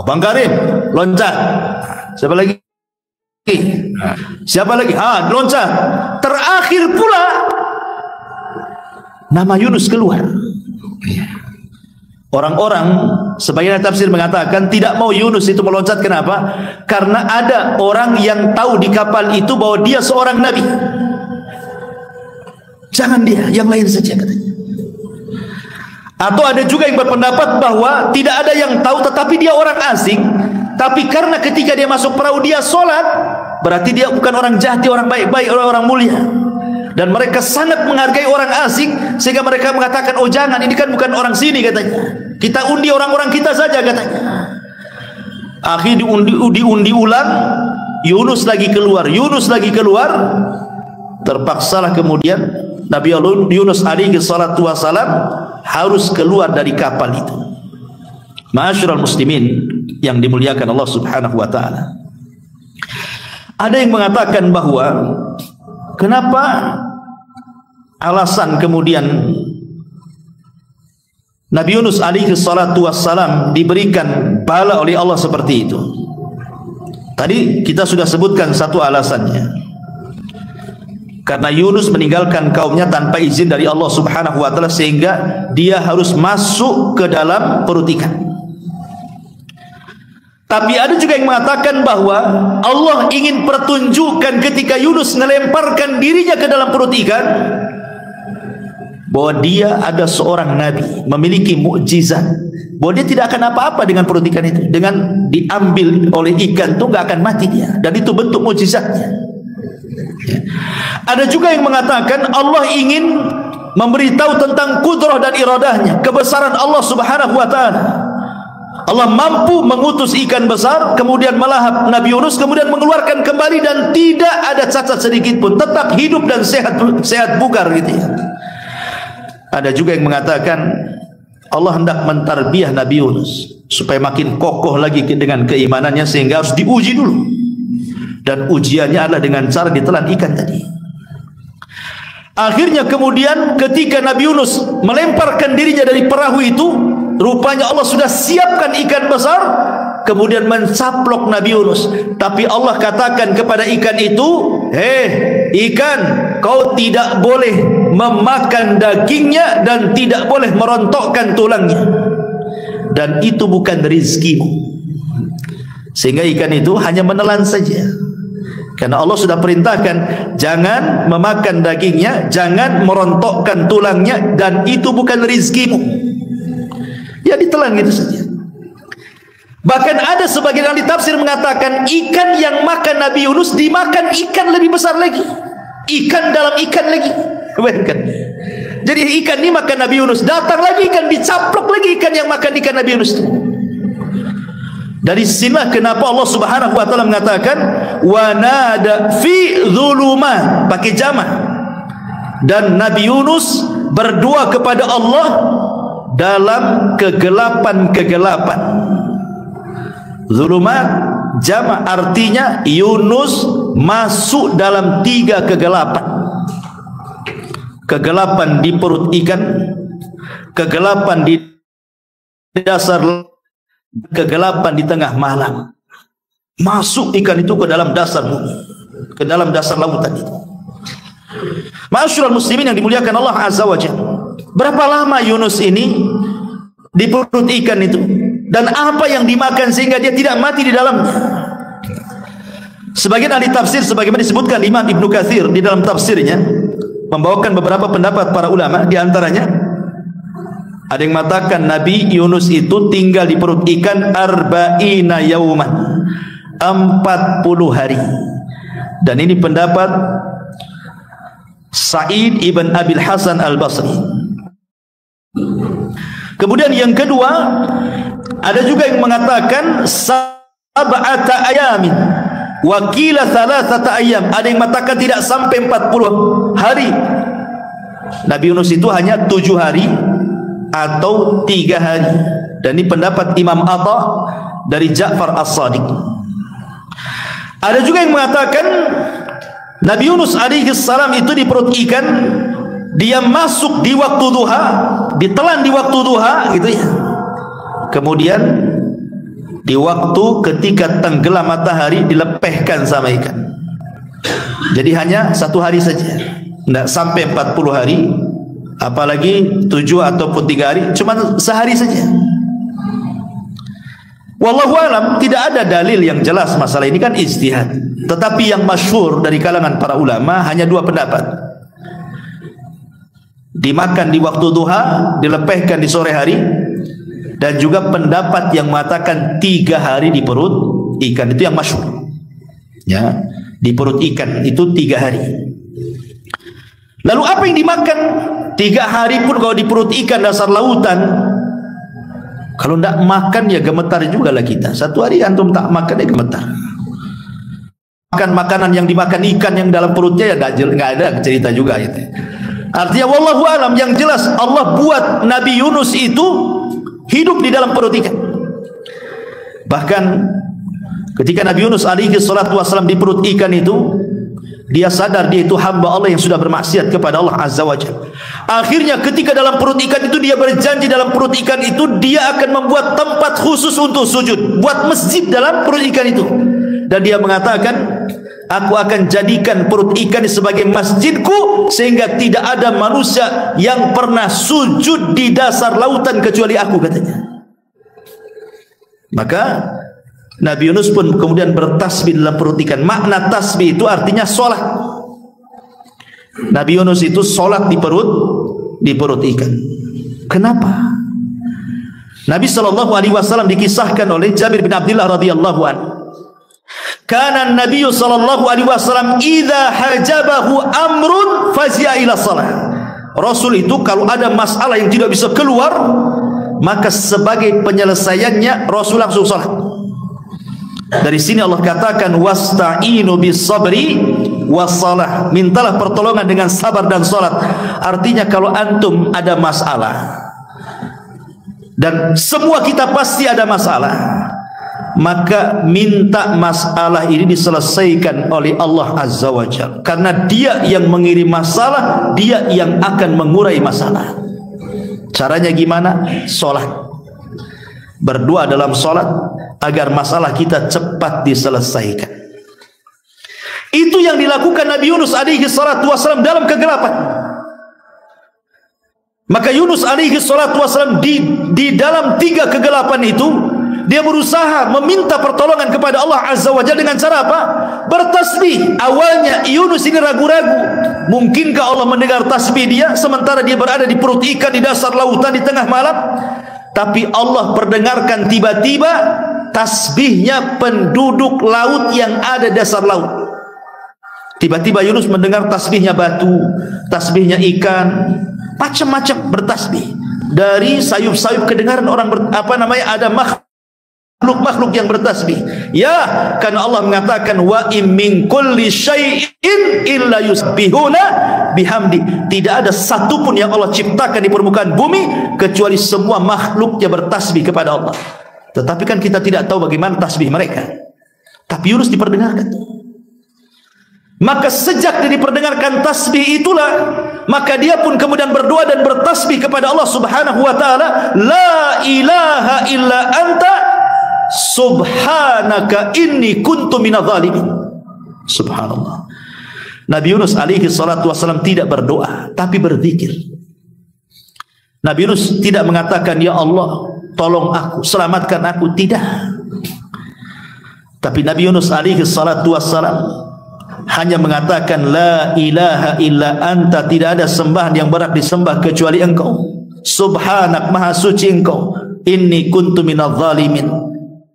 Bang Karim, loncat. Siapa lagi? Siapa lagi? Loncat. Terakhir pula nama Yunus keluar. Orang-orang sebagian tafsir mengatakan tidak mau Yunus itu meloncat. Kenapa? Karena ada orang yang tahu di kapal itu bahwa dia seorang nabi. Jangan dia, yang lain saja katanya. Atau ada juga yang berpendapat bahwa tidak ada yang tahu tetapi dia orang asing. Tapi karena ketika dia masuk perahu dia sholat, berarti dia bukan orang jahat, dia orang baik-baik, orang mulia. Dan mereka sangat menghargai orang asing sehingga mereka mengatakan, oh jangan, ini kan bukan orang sini katanya. Kita undi orang-orang kita saja katanya. Akhirnya diundi ulang, Yunus lagi keluar. Terpaksalah kemudian Nabi Yunus alaihi salatu wassalam harus keluar dari kapal itu. Ma'asyiral muslimin yang dimuliakan Allah Subhanahu wa taala. Ada yang mengatakan bahwa kenapa alasan kemudian Nabi Yunus alaihi salatu wassalam diberikan bala oleh Allah seperti itu. Tadi kita sudah sebutkan satu alasannya. Karena Yunus meninggalkan kaumnya tanpa izin dari Allah Subhanahu wa taala sehingga dia harus masuk ke dalam perut ikan. Tapi ada juga yang mengatakan bahwa Allah ingin pertunjukan ketika Yunus melemparkan dirinya ke dalam perut ikan bahwa dia ada seorang nabi, memiliki mukjizat, bahwa dia tidak akan apa-apa dengan perut ikan itu. Dengan diambil oleh ikan itu gak akan mati dia, dan itu bentuk mukjizatnya. Ada juga yang mengatakan Allah ingin memberitahu tentang kudrah dan iradahnya, kebesaran Allah Subhanahu wa taala. Allah mampu mengutus ikan besar kemudian melahap Nabi Yunus, kemudian mengeluarkan kembali dan tidak ada cacat sedikit pun, tetap hidup dan sehat bugar gitu ya. Ada juga yang mengatakan Allah hendak mentarbiyah Nabi Yunus supaya makin kokoh lagi dengan keimanannya sehingga harus diuji dulu. Dan ujiannya adalah dengan cara ditelan ikan tadi. Akhirnya kemudian ketika Nabi Yunus melemparkan dirinya dari perahu itu, rupanya Allah sudah siapkan ikan besar, kemudian mencaplok Nabi Yunus. Tapi Allah katakan kepada ikan itu, ikan, kau tidak boleh memakan dagingnya dan tidak boleh merontokkan tulangnya. Dan itu bukan rizkimu. Sehingga ikan itu hanya menelan saja. Karena Allah sudah perintahkan jangan memakan dagingnya, jangan merontokkan tulangnya, dan itu bukan rizkimu. Ya ditelan gitu saja. Bahkan ada sebagian ahli tafsir mengatakan ikan yang makan Nabi Yunus dimakan ikan lebih besar lagi. Ikan dalam ikan lagi. Bayangkan. Jadi ikan ini makan Nabi Yunus, datang lagi ikan, dicaplok lagi ikan yang makan ikan Nabi Yunus. Dari sinilah kenapa Allah Subhanahu wa taala mengatakan wa nada fi dzulumat, pakai jamak. Dan Nabi Yunus berdoa kepada Allah dalam kegelapan-kegelapan. Zulumat jamak artinya Yunus masuk dalam 3 kegelapan. Kegelapan di perut ikan, kegelapan di dasar, kegelapan di tengah malam. Masuk ikan itu ke dalam dasar bumi, ke dalam dasar lautan itu. Ma'asyiral muslimin yang dimuliakan Allah Azza wa Jalla. Berapa lama Yunus ini di perut ikan itu? Dan apa yang dimakan sehingga dia tidak mati di dalamnya? Sebagian ahli tafsir sebagaimana disebutkan Imam Ibnu Katsir di dalam tafsirnya membawakan beberapa pendapat para ulama, di antaranya ada yang mengatakan Nabi Yunus itu tinggal di perut ikan arba'ina yauman, 40 hari. Dan ini pendapat Sa'id ibn Abil Hasan al-Basri. Kemudian yang kedua, ada juga yang mengatakan sab'ata ayamin wa qila thalathata ayyam. Ada yang mengatakan tidak sampai 40 hari. Nabi Yunus itu hanya 7 hari atau 3 hari. Dan ini pendapat Imam Atha dari Ja'far As-Sadiq. Ada juga yang mengatakan Nabi Yunus alaihi salam itu di perut ikan, dia masuk di waktu duha, ditelan di waktu duha gitu ya. Kemudian di waktu ketika tenggelam matahari dilepehkan sama ikan. Jadi hanya 1 hari saja, tidak sampai 40 hari Apalagi 7 ataupun 3 hari, cuma sehari saja. Wallahu alam, tidak ada dalil yang jelas masalah ini, kan ijtihad. Tetapi yang masyhur dari kalangan para ulama hanya 2 pendapat. Dimakan di waktu duha, dilepehkan di sore hari, dan juga pendapat yang mengatakan 3 hari di perut ikan, itu yang masyhur. Ya, di perut ikan itu 3 hari. Lalu apa yang dimakan 3 hari pun kalau di perut ikan dasar lautan? Kalau tidak makan ya gemetar juga lah kita. 1 hari antum tak makan ya gemetar. Makan makanan yang dimakan ikan yang dalam perutnya ya nggak ada cerita juga itu. Artinya wallahu alam, yang jelas Allah buat Nabi Yunus itu hidup di dalam perut ikan. Bahkan ketika Nabi Yunus alaihi salatu wasallam di perut ikan itu, dia sadar dia itu hamba Allah yang sudah bermaksiat kepada Allah Azza wa Jalla. Akhirnya ketika dalam perut ikan itu, dia berjanji dalam perut ikan itu dia akan membuat tempat khusus untuk sujud, buat masjid dalam perut ikan itu. Dan dia mengatakan, aku akan jadikan perut ikan sebagai masjidku, sehingga tidak ada manusia yang pernah sujud di dasar lautan kecuali aku, katanya. Maka Nabi Yunus pun kemudian bertasbih dalam perut ikan. Makna tasbih itu artinya solat. Nabi Yunus itu solat di perut ikan. Kenapa? Nabi SAW dikisahkan oleh Jabir bin Abdullah radhiyallahu anhu. Kana Nabi SAW idza hajabahu amrun fazi'a ila salat. Rasul itu kalau ada masalah yang tidak bisa keluar, maka sebagai penyelesaiannya Rasul langsung salat. Dari sini Allah katakan wasta'inu bis sabri wassalah, mintalah pertolongan dengan sabar dan salat. Artinya kalau antum ada masalah, dan semua kita pasti ada masalah, maka minta masalah ini diselesaikan oleh Allah Azza wa Jalla, karena dia yang mengirim masalah, dia yang akan mengurai masalah. Caranya gimana? Salat. Berdoa dalam salat agar masalah kita cepat diselesaikan. Itu yang dilakukan Nabi Yunus alaihi salatu wasallam dalam kegelapan. Maka Yunus alaihi salatu wasallam di dalam 3 kegelapan itu, dia berusaha meminta pertolongan kepada Allah Azza wa Jalla dengan cara apa? Bertasbih. Awalnya Yunus ini ragu-ragu, mungkinkah Allah mendengar tasbih dia sementara dia berada di perut ikan di dasar lautan di tengah malam? Tapi Allah perdengarkan tiba-tiba tasbihnya penduduk laut yang ada di dasar laut. Tiba-tiba Yunus mendengar tasbihnya batu, tasbihnya ikan, macam-macam bertasbih. Dari sayup-sayup kedengaran orang ada makhluk yang bertasbih. Ya, karena Allah mengatakan wa im min kulli syai'in illa yusbihuna bihamdi. Tidak ada satu pun yang Allah ciptakan di permukaan bumi kecuali semua makhluknya bertasbih kepada Allah. Tetapi kan kita tidak tahu bagaimana tasbih mereka. Tapi Yunus diperdengarkan. Maka sejak dia diperdengarkan tasbih itulah, maka dia pun kemudian berdoa dan bertasbih kepada Allah Subhanahu wa taala, la ilaha illa anta subhanaka inni kuntu minadh dhalimin. Subhanallah. Nabi Yunus alaihi salatu wasallam tidak berdoa tapi berzikir. Nabi Yunus tidak mengatakan ya Allah tolong aku, selamatkan aku, tidak. Tapi Nabi Yunus alaihi salatu wasallam hanya mengatakan la ilaha illa anta, tidak ada sembahan yang berhak disembah kecuali engkau, subhanak, maha suci engkau, inni kuntu minadh dhalimin,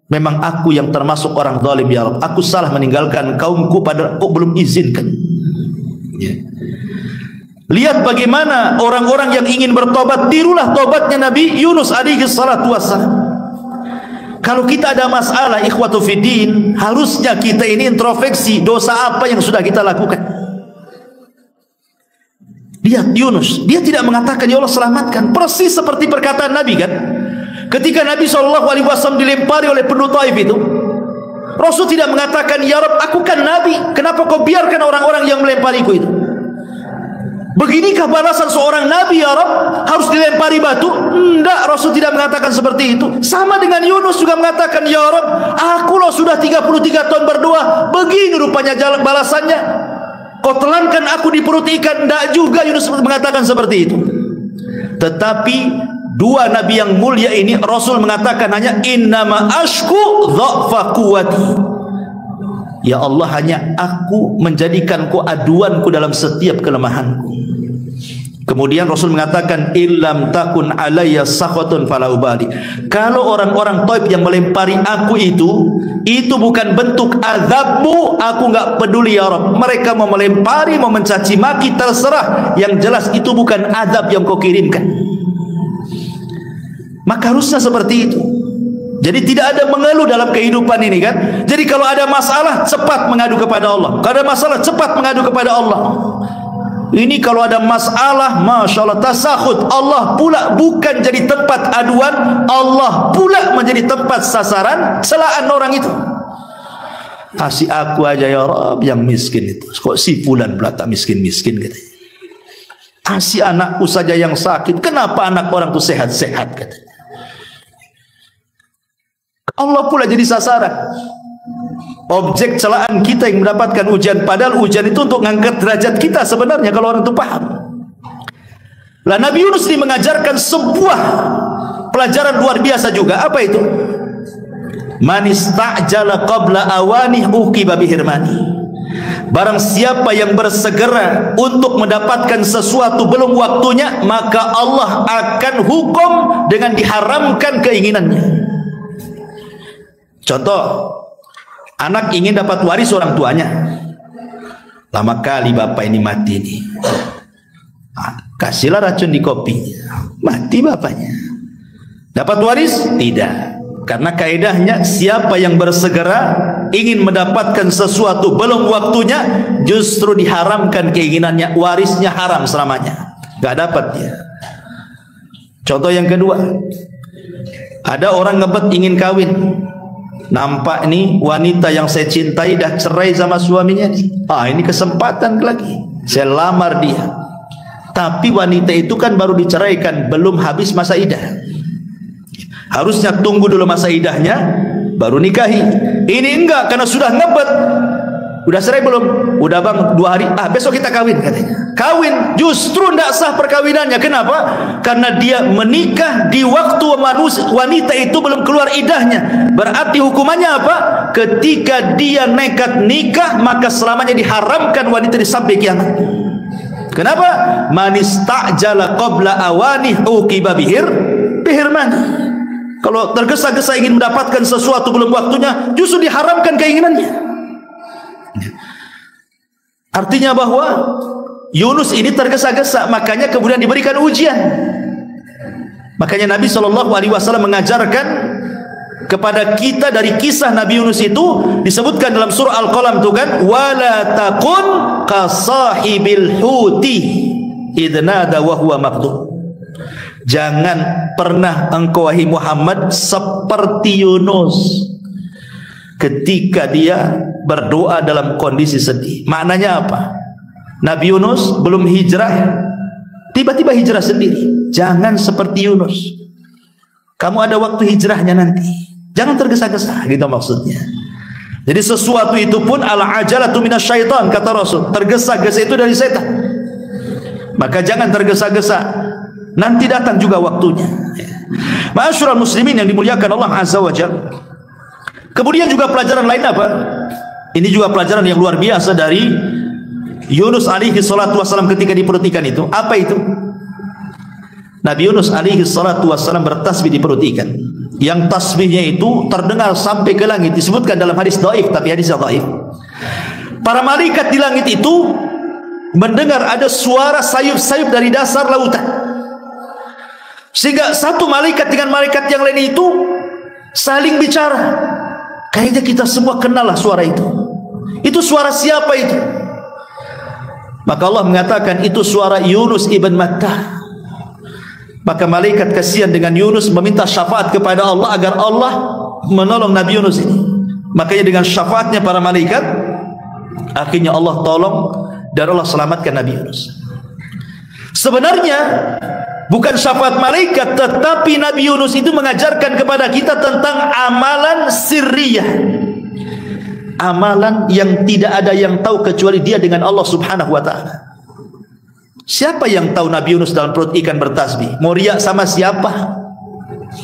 memang aku yang termasuk orang zalim ya Rabb, aku salah meninggalkan kaumku pada kau belum izinkan. Ya. Lihat bagaimana orang-orang yang ingin bertobat, tirulah tobatnya Nabi Yunus alaihi salatu wassalam. Kalau kita ada masalah ikhwatu fiddin, harusnya kita ini introspeksi dosa apa yang sudah kita lakukan. Lihat Yunus, dia tidak mengatakan ya Allah selamatkan, persis seperti perkataan Nabi kan. Ketika Nabi SAW dilempari oleh penduduk Taif itu, Rasul tidak mengatakan ya Rabb aku kan Nabi, kenapa kau biarkan orang-orang yang melempariku itu? Beginikah balasan seorang Nabi ya Rabb? Harus dilempari batu? Tidak, Rasul tidak mengatakan seperti itu. Sama dengan Yunus juga mengatakan ya Rabb aku loh sudah 33 tahun berdoa, begini rupanya balasannya, kau telankan aku di perut ikan. Tidak juga Yunus mengatakan seperti itu. Tetapi dua nabi yang mulia ini Rasul mengatakan hanya innama ashku dha'fa quwwati. Ya Allah, hanya aku menjadikan kau aduanku dalam setiap kelemahanku. Kemudian Rasul mengatakan illam takun alayya sakhatun fala ubali. Kalau orang-orang Taif yang melempari aku itu bukan bentuk azabmu, aku enggak peduli ya Rabb. Mereka mau melempari, mau mencaci maki, terserah. Yang jelas itu bukan azab yang kau kirimkan. Maka harusnya seperti itu. Jadi tidak ada mengeluh dalam kehidupan ini kan. Jadi kalau ada masalah cepat mengadu kepada Allah. Kalau ada masalah cepat mengadu kepada Allah. Ini kalau ada masalah, Masya Allah, tasakhut. Allah pula bukan jadi tempat aduan, Allah pula menjadi tempat sasaran celaan orang itu. Kasih aku aja ya Rabb yang miskin itu. Kok si fulan pula tak miskin-miskin katanya. Kasih anakku saja yang sakit. Kenapa anak orang itu sehat-sehat katanya. Allah pula jadi sasaran. Objek celaan kita yang mendapatkan ujian, padahal ujian itu untuk mengangkat derajat kita sebenarnya kalau orang itu paham. Lah Nabi Yunus ini mengajarkan sebuah pelajaran luar biasa juga. Apa itu? Man istajala qabla awanih uqiba bihirmani. Barang siapa yang bersegera untuk mendapatkan sesuatu belum waktunya, maka Allah akan hukum dengan diharamkan keinginannya. Contoh, anak ingin dapat waris orang tuanya. Lama kali bapak ini mati nih. Kasihlah racun di kopi. Mati bapaknya. Dapat waris? Tidak. Karena kaidahnya siapa yang bersegera ingin mendapatkan sesuatu belum waktunya, justru diharamkan keinginannya, warisnya haram selamanya. Gak dapat dia. Contoh yang kedua, ada orang ngebet ingin kawin. Nampak nih wanita yang saya cintai dah cerai sama suaminya nih. Ini kesempatan lagi. Saya lamar dia. Tapi wanita itu kan baru diceraikan, belum habis masa idah. Harusnya tunggu dulu masa idahnya baru nikahi. Ini enggak, karena sudah ngebet. Udah cerai belum? Udah bang 2 hari. Besok kita kawin katanya. Kawin, justru tidak sah perkawinannya. Kenapa? Karena dia menikah di waktu wanita itu belum keluar idahnya. Berarti hukumannya apa? Ketika dia nekat nikah, maka selamanya diharamkan wanita di sampai kiamat. Kenapa? Man istajala qabla awanih uqiba bihirman. Kalau tergesa-gesa ingin mendapatkan sesuatu belum waktunya, justru diharamkan keinginannya. Artinya bahwa Yunus ini tergesa-gesa, makanya kemudian diberikan ujian. Makanya Nabi SAW mengajarkan kepada kita dari kisah Nabi Yunus itu, disebutkan dalam surah Al-Qalam itu kan, wala takun kasahibil huti idnada wa huwa maqdum. Jangan pernah engkau wahai Muhammad seperti Yunus ketika dia berdoa dalam kondisi sedih. Maknanya apa? Nabi Yunus belum hijrah, tiba-tiba hijrah sendiri. Jangan seperti Yunus. Kamu ada waktu hijrahnya nanti. Jangan tergesa-gesa, gitu maksudnya. Jadi sesuatu itu pun al-ajalatu minasyaitan, kata Rasul. Tergesa-gesa itu dari setan. Maka jangan tergesa-gesa. Nanti datang juga waktunya. Ma'asyiral muslimin yang dimuliakan Allah Azza wa Jalla. Kemudian juga pelajaran lain apa? Ini juga pelajaran yang luar biasa dari Yunus alaihi salatu wassalam ketika di perut ikan itu. Apa itu? Nabi Yunus alaihi salatu wassalam bertasbih di perut ikan. Yang tasbihnya itu terdengar sampai ke langit. Disebutkan dalam hadis dhaif, tapi hadisnya dhaif. Para malaikat di langit itu mendengar ada suara sayup-sayup dari dasar lautan. Sehingga satu malaikat dengan malaikat yang lain itu saling bicara. Kayaknya kita semua kenal lah suara itu. Itu suara siapa itu? Maka Allah mengatakan itu suara Yunus ibn Matta. Maka malaikat kasihan dengan Yunus, meminta syafaat kepada Allah agar Allah menolong Nabi Yunus ini. Makanya dengan syafaatnya para malaikat, akhirnya Allah tolong dan Allah selamatkan Nabi Yunus. Sebenarnya bukan syafaat malaikat, tetapi Nabi Yunus itu mengajarkan kepada kita tentang amalan sirriyah. Amalan yang tidak ada yang tahu kecuali dia dengan Allah subhanahu wa ta'ala. Siapa yang tahu Nabi Yunus dalam perut ikan bertasbih? Mau riak sama siapa?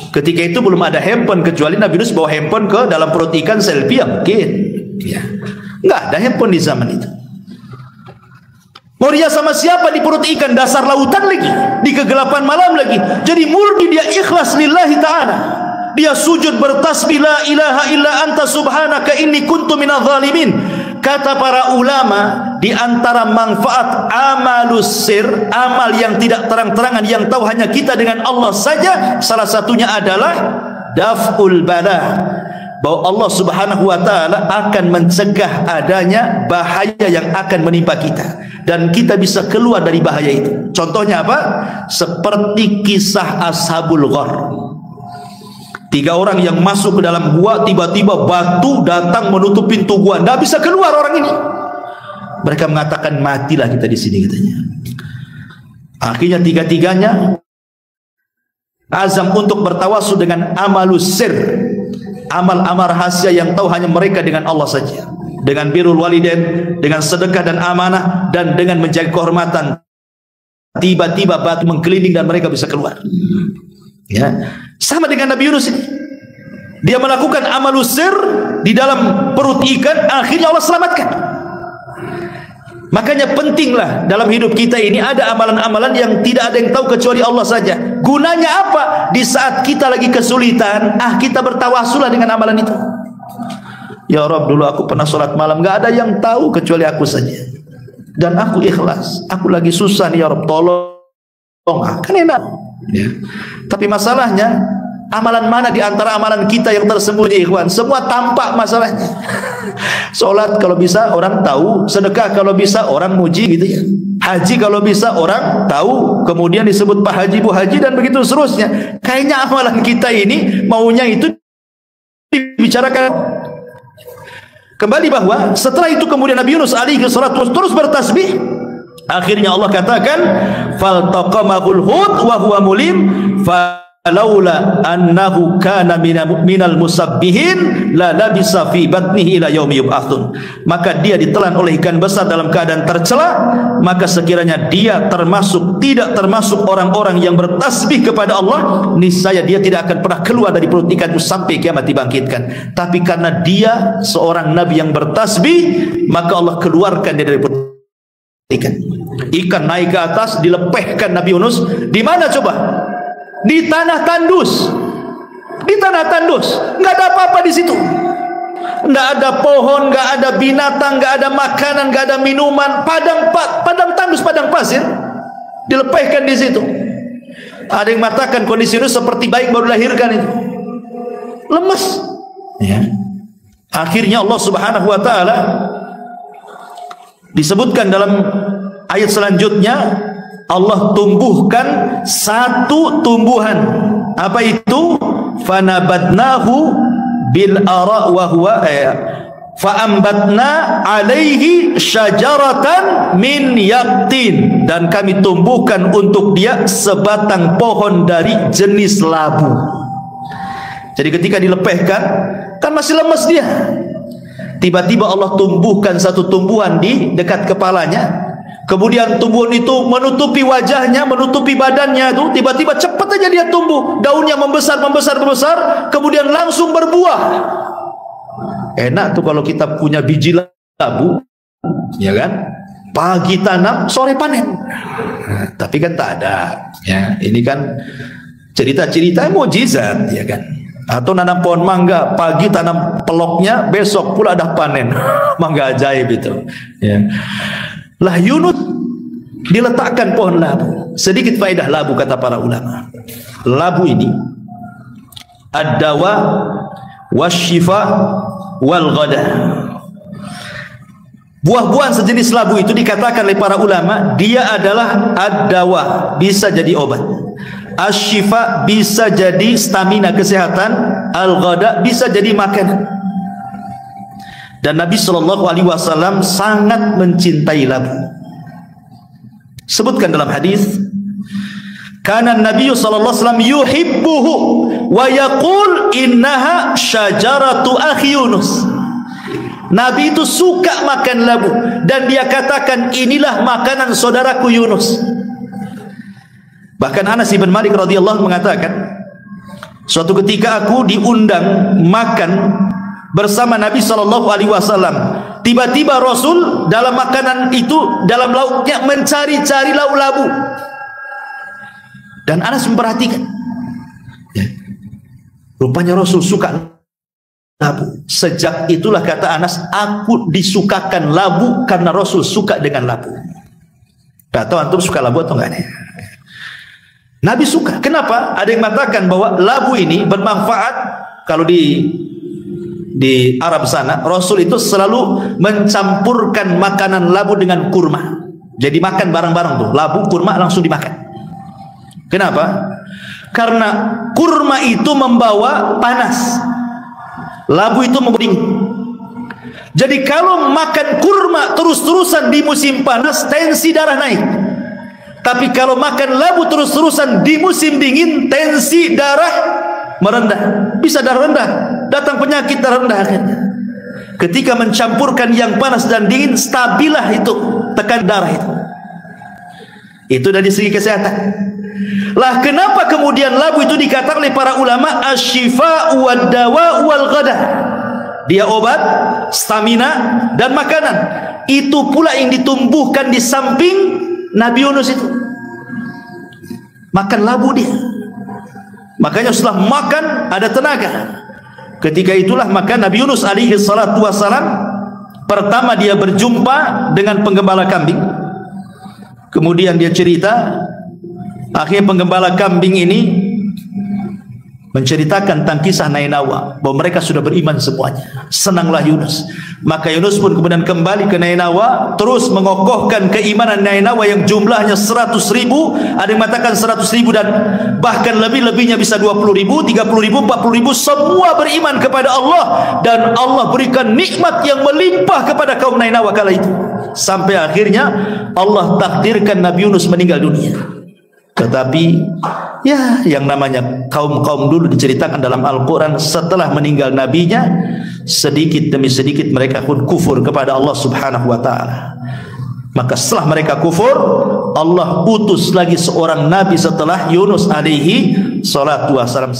Ketika itu belum ada handphone, kecuali Nabi Yunus bawa handphone ke dalam perut ikan selfie, mungkin. Ya. Enggak ada handphone di zaman itu. Mau riak sama siapa di perut ikan dasar lautan lagi, di kegelapan malam lagi. Jadi murni dia ikhlas lillahi ta'ala. Dia sujud bertasbih, la ilaha illa anta subhanaka inni kuntu minadh dhalimin. Kata para ulama, di antara manfaat amalus sir, amal yang tidak terang-terangan, yang tahu hanya kita dengan Allah saja, salah satunya adalah daf'ul bala, bahwa Allah subhanahu wa ta'ala akan mencegah adanya bahaya yang akan menimpa kita, dan kita bisa keluar dari bahaya itu. Contohnya apa? Seperti kisah Ashabul Ghar. 3 orang yang masuk ke dalam gua, tiba-tiba batu datang menutup pintu gua, tidak bisa keluar orang ini. Mereka mengatakan, matilah kita di sini, katanya. Akhirnya 3-tiganya azam untuk bertawasul dengan amalus sir, amal-amal rahasia yang tahu hanya mereka dengan Allah saja, dengan birrul walidain, dengan sedekah dan amanah, dan dengan menjaga kehormatan. Tiba-tiba batu mengkeliling dan mereka bisa keluar. Ya, sama dengan Nabi Yunus ini. Dia melakukan amalus sir di dalam perut ikan, akhirnya Allah selamatkan. Makanya pentinglah dalam hidup kita ini ada amalan-amalan yang tidak ada yang tahu kecuali Allah saja. Gunanya apa? Di saat kita lagi kesulitan, kita bertawasulah dengan amalan itu. Ya Rabb, dulu aku pernah sholat malam, gak ada yang tahu kecuali aku saja, dan aku ikhlas. Aku lagi susah nih ya Rabb, tolong. Kan enak ya. Tapi masalahnya, amalan mana di antara amalan kita yang tersembunyi, ikhwan? Semua tampak masalahnya. Sholat kalau bisa orang tahu, sedekah kalau bisa orang muji, gitu ya. Haji kalau bisa orang tahu, kemudian disebut Pak Haji, Bu Haji, dan begitu seterusnya. Kayaknya amalan kita ini maunya itu dibicarakan. Kembali bahwa setelah itu kemudian Nabi Yunus alaihi salatu terus bertasbih. Akhirnya Allah katakan, faltaqamahul hut wa huwa mulim falaula annahu kana minal musabbihin la labisa fi batnihi ila yaumi yub'atsun. Maka dia ditelan oleh ikan besar dalam keadaan tercela, maka sekiranya dia tidak termasuk orang-orang yang bertasbih kepada Allah, niscaya dia tidak akan pernah keluar dari perut ikan itu sampai kiamat dibangkitkan. Tapi karena dia seorang nabi yang bertasbih, maka Allah keluarkan dia dari perut ikan naik ke atas, dilepehkan Nabi Yunus. Di mana coba? Di tanah tandus. Di tanah tandus, nggak ada apa-apa di situ. Nggak ada pohon, nggak ada binatang, nggak ada makanan, nggak ada minuman. Padang tandus, padang pasir. Dilepehkan di situ. Ada yang mengatakan kondisi Yunus seperti bayi baru dilahirkan itu, lemes. Ya. Akhirnya Allah Subhanahu Wa Taala disebutkan dalam ayat selanjutnya, Allah tumbuhkan satu tumbuhan. Apa itu? Fanabadnahu bil ara wa huwa faambatna alaihi syajaratan min yaqtin, dan kami tumbuhkan untuk dia sebatang pohon dari jenis labu. Jadi ketika dilepehkan kan masih lemes dia. Tiba-tiba Allah tumbuhkan satu tumbuhan di dekat kepalanya. Kemudian tumbuhan itu menutupi wajahnya, menutupi badannya itu. Tiba-tiba cepat aja dia tumbuh. Daunnya membesar, kemudian langsung berbuah. Enak tuh kalau kita punya biji labu, ya kan? Pagi tanam, sore panen. Nah, tapi kan tak ada. Ya, ini kan cerita-cerita mukjizat, ya kan? Atau nanam pohon mangga, pagi tanam peloknya, besok pula dah panen. Mangga ajaib itu. Ya. Lah Yunus diletakkan pohon labu. Sedikit faedah labu kata para ulama. Labu ini ad-dawa wasyifa wal ghada. Buah-buahan sejenis labu itu dikatakan oleh para ulama, dia adalah ad-dawa, bisa jadi obat. Asyifa bisa jadi stamina kesehatan, al-ghada bisa jadi makanan. Dan Nabi SAW sangat mencintai labu. Sebutkan dalam hadis, kana Nabi SAW yuhibbuhu wa yaqul innaha syajaratu akhi Yunus. Nabi itu suka makan labu dan dia katakan inilah makanan saudaraku Yunus. Bahkan Anas bin Malik radhiyallahu mengatakan, suatu ketika aku diundang makan bersama Nabi sallallahu alaihi wasallam. Tiba-tiba Rasul dalam makanan itu, dalam lauknya mencari-cari lauk labu. Dan Anas memperhatikan, ya, rupanya Rasul suka labu. Sejak itulah, kata Anas, aku disukakan labu karena Rasul suka dengan labu. Tak tahu antum suka labu atau enggak nih? Nabi suka. Kenapa? Ada yang mengatakan bahwa labu ini bermanfaat. Kalau di Arab sana, Rasul itu selalu mencampurkan makanan labu dengan kurma. Jadi makan bareng-bareng tuh, labu, kurma langsung dimakan. Kenapa? Karena kurma itu membawa panas, labu itu membawa dingin. Jadi kalau makan kurma terus-terusan di musim panas, tensi darah naik. Tapi kalau makan labu terus-terusan di musim dingin, tensi darah merendah. Bisa darah rendah, datang penyakit darah rendah akhirnya. Ketika mencampurkan yang panas dan dingin, stabilah itu tekan darah itu. Itu dari segi kesehatan. Lah kenapa kemudian labu itu dikatakan oleh para ulama asy-syifa'u wad-dawa'u wal ghada? Dia obat, stamina, dan makanan. Itu pula yang ditumbuhkan di samping Nabi Yunus itu. Makan labu dia. Makanya setelah makan ada tenaga. Ketika itulah maka Nabi Yunus alaihi salatu wassalam, pertama dia berjumpa dengan penggembala kambing. Kemudian dia cerita, akhirnya penggembala kambing ini menceritakan tentang kisah Nainawa, bahwa mereka sudah beriman semuanya. Senanglah Yunus. Maka Yunus pun kemudian kembali ke Nainawa, terus mengokohkan keimanan Nainawa yang jumlahnya 100.000, ada yang mengatakan 100.000 dan bahkan lebih-lebihnya bisa 20.000, 30.000, 40.000, semua beriman kepada Allah, dan Allah berikan nikmat yang melimpah kepada kaum Nainawa kala itu. Sampai akhirnya Allah takdirkan Nabi Yunus meninggal dunia. Tetapi ya, yang namanya kaum-kaum dulu diceritakan dalam Al-Quran, setelah meninggal nabinya, sedikit demi sedikit mereka pun kufur kepada Allah subhanahu wa ta'ala. Maka setelah mereka kufur, Allah utus lagi seorang nabi setelah Yunus alaihi salatu wassalam.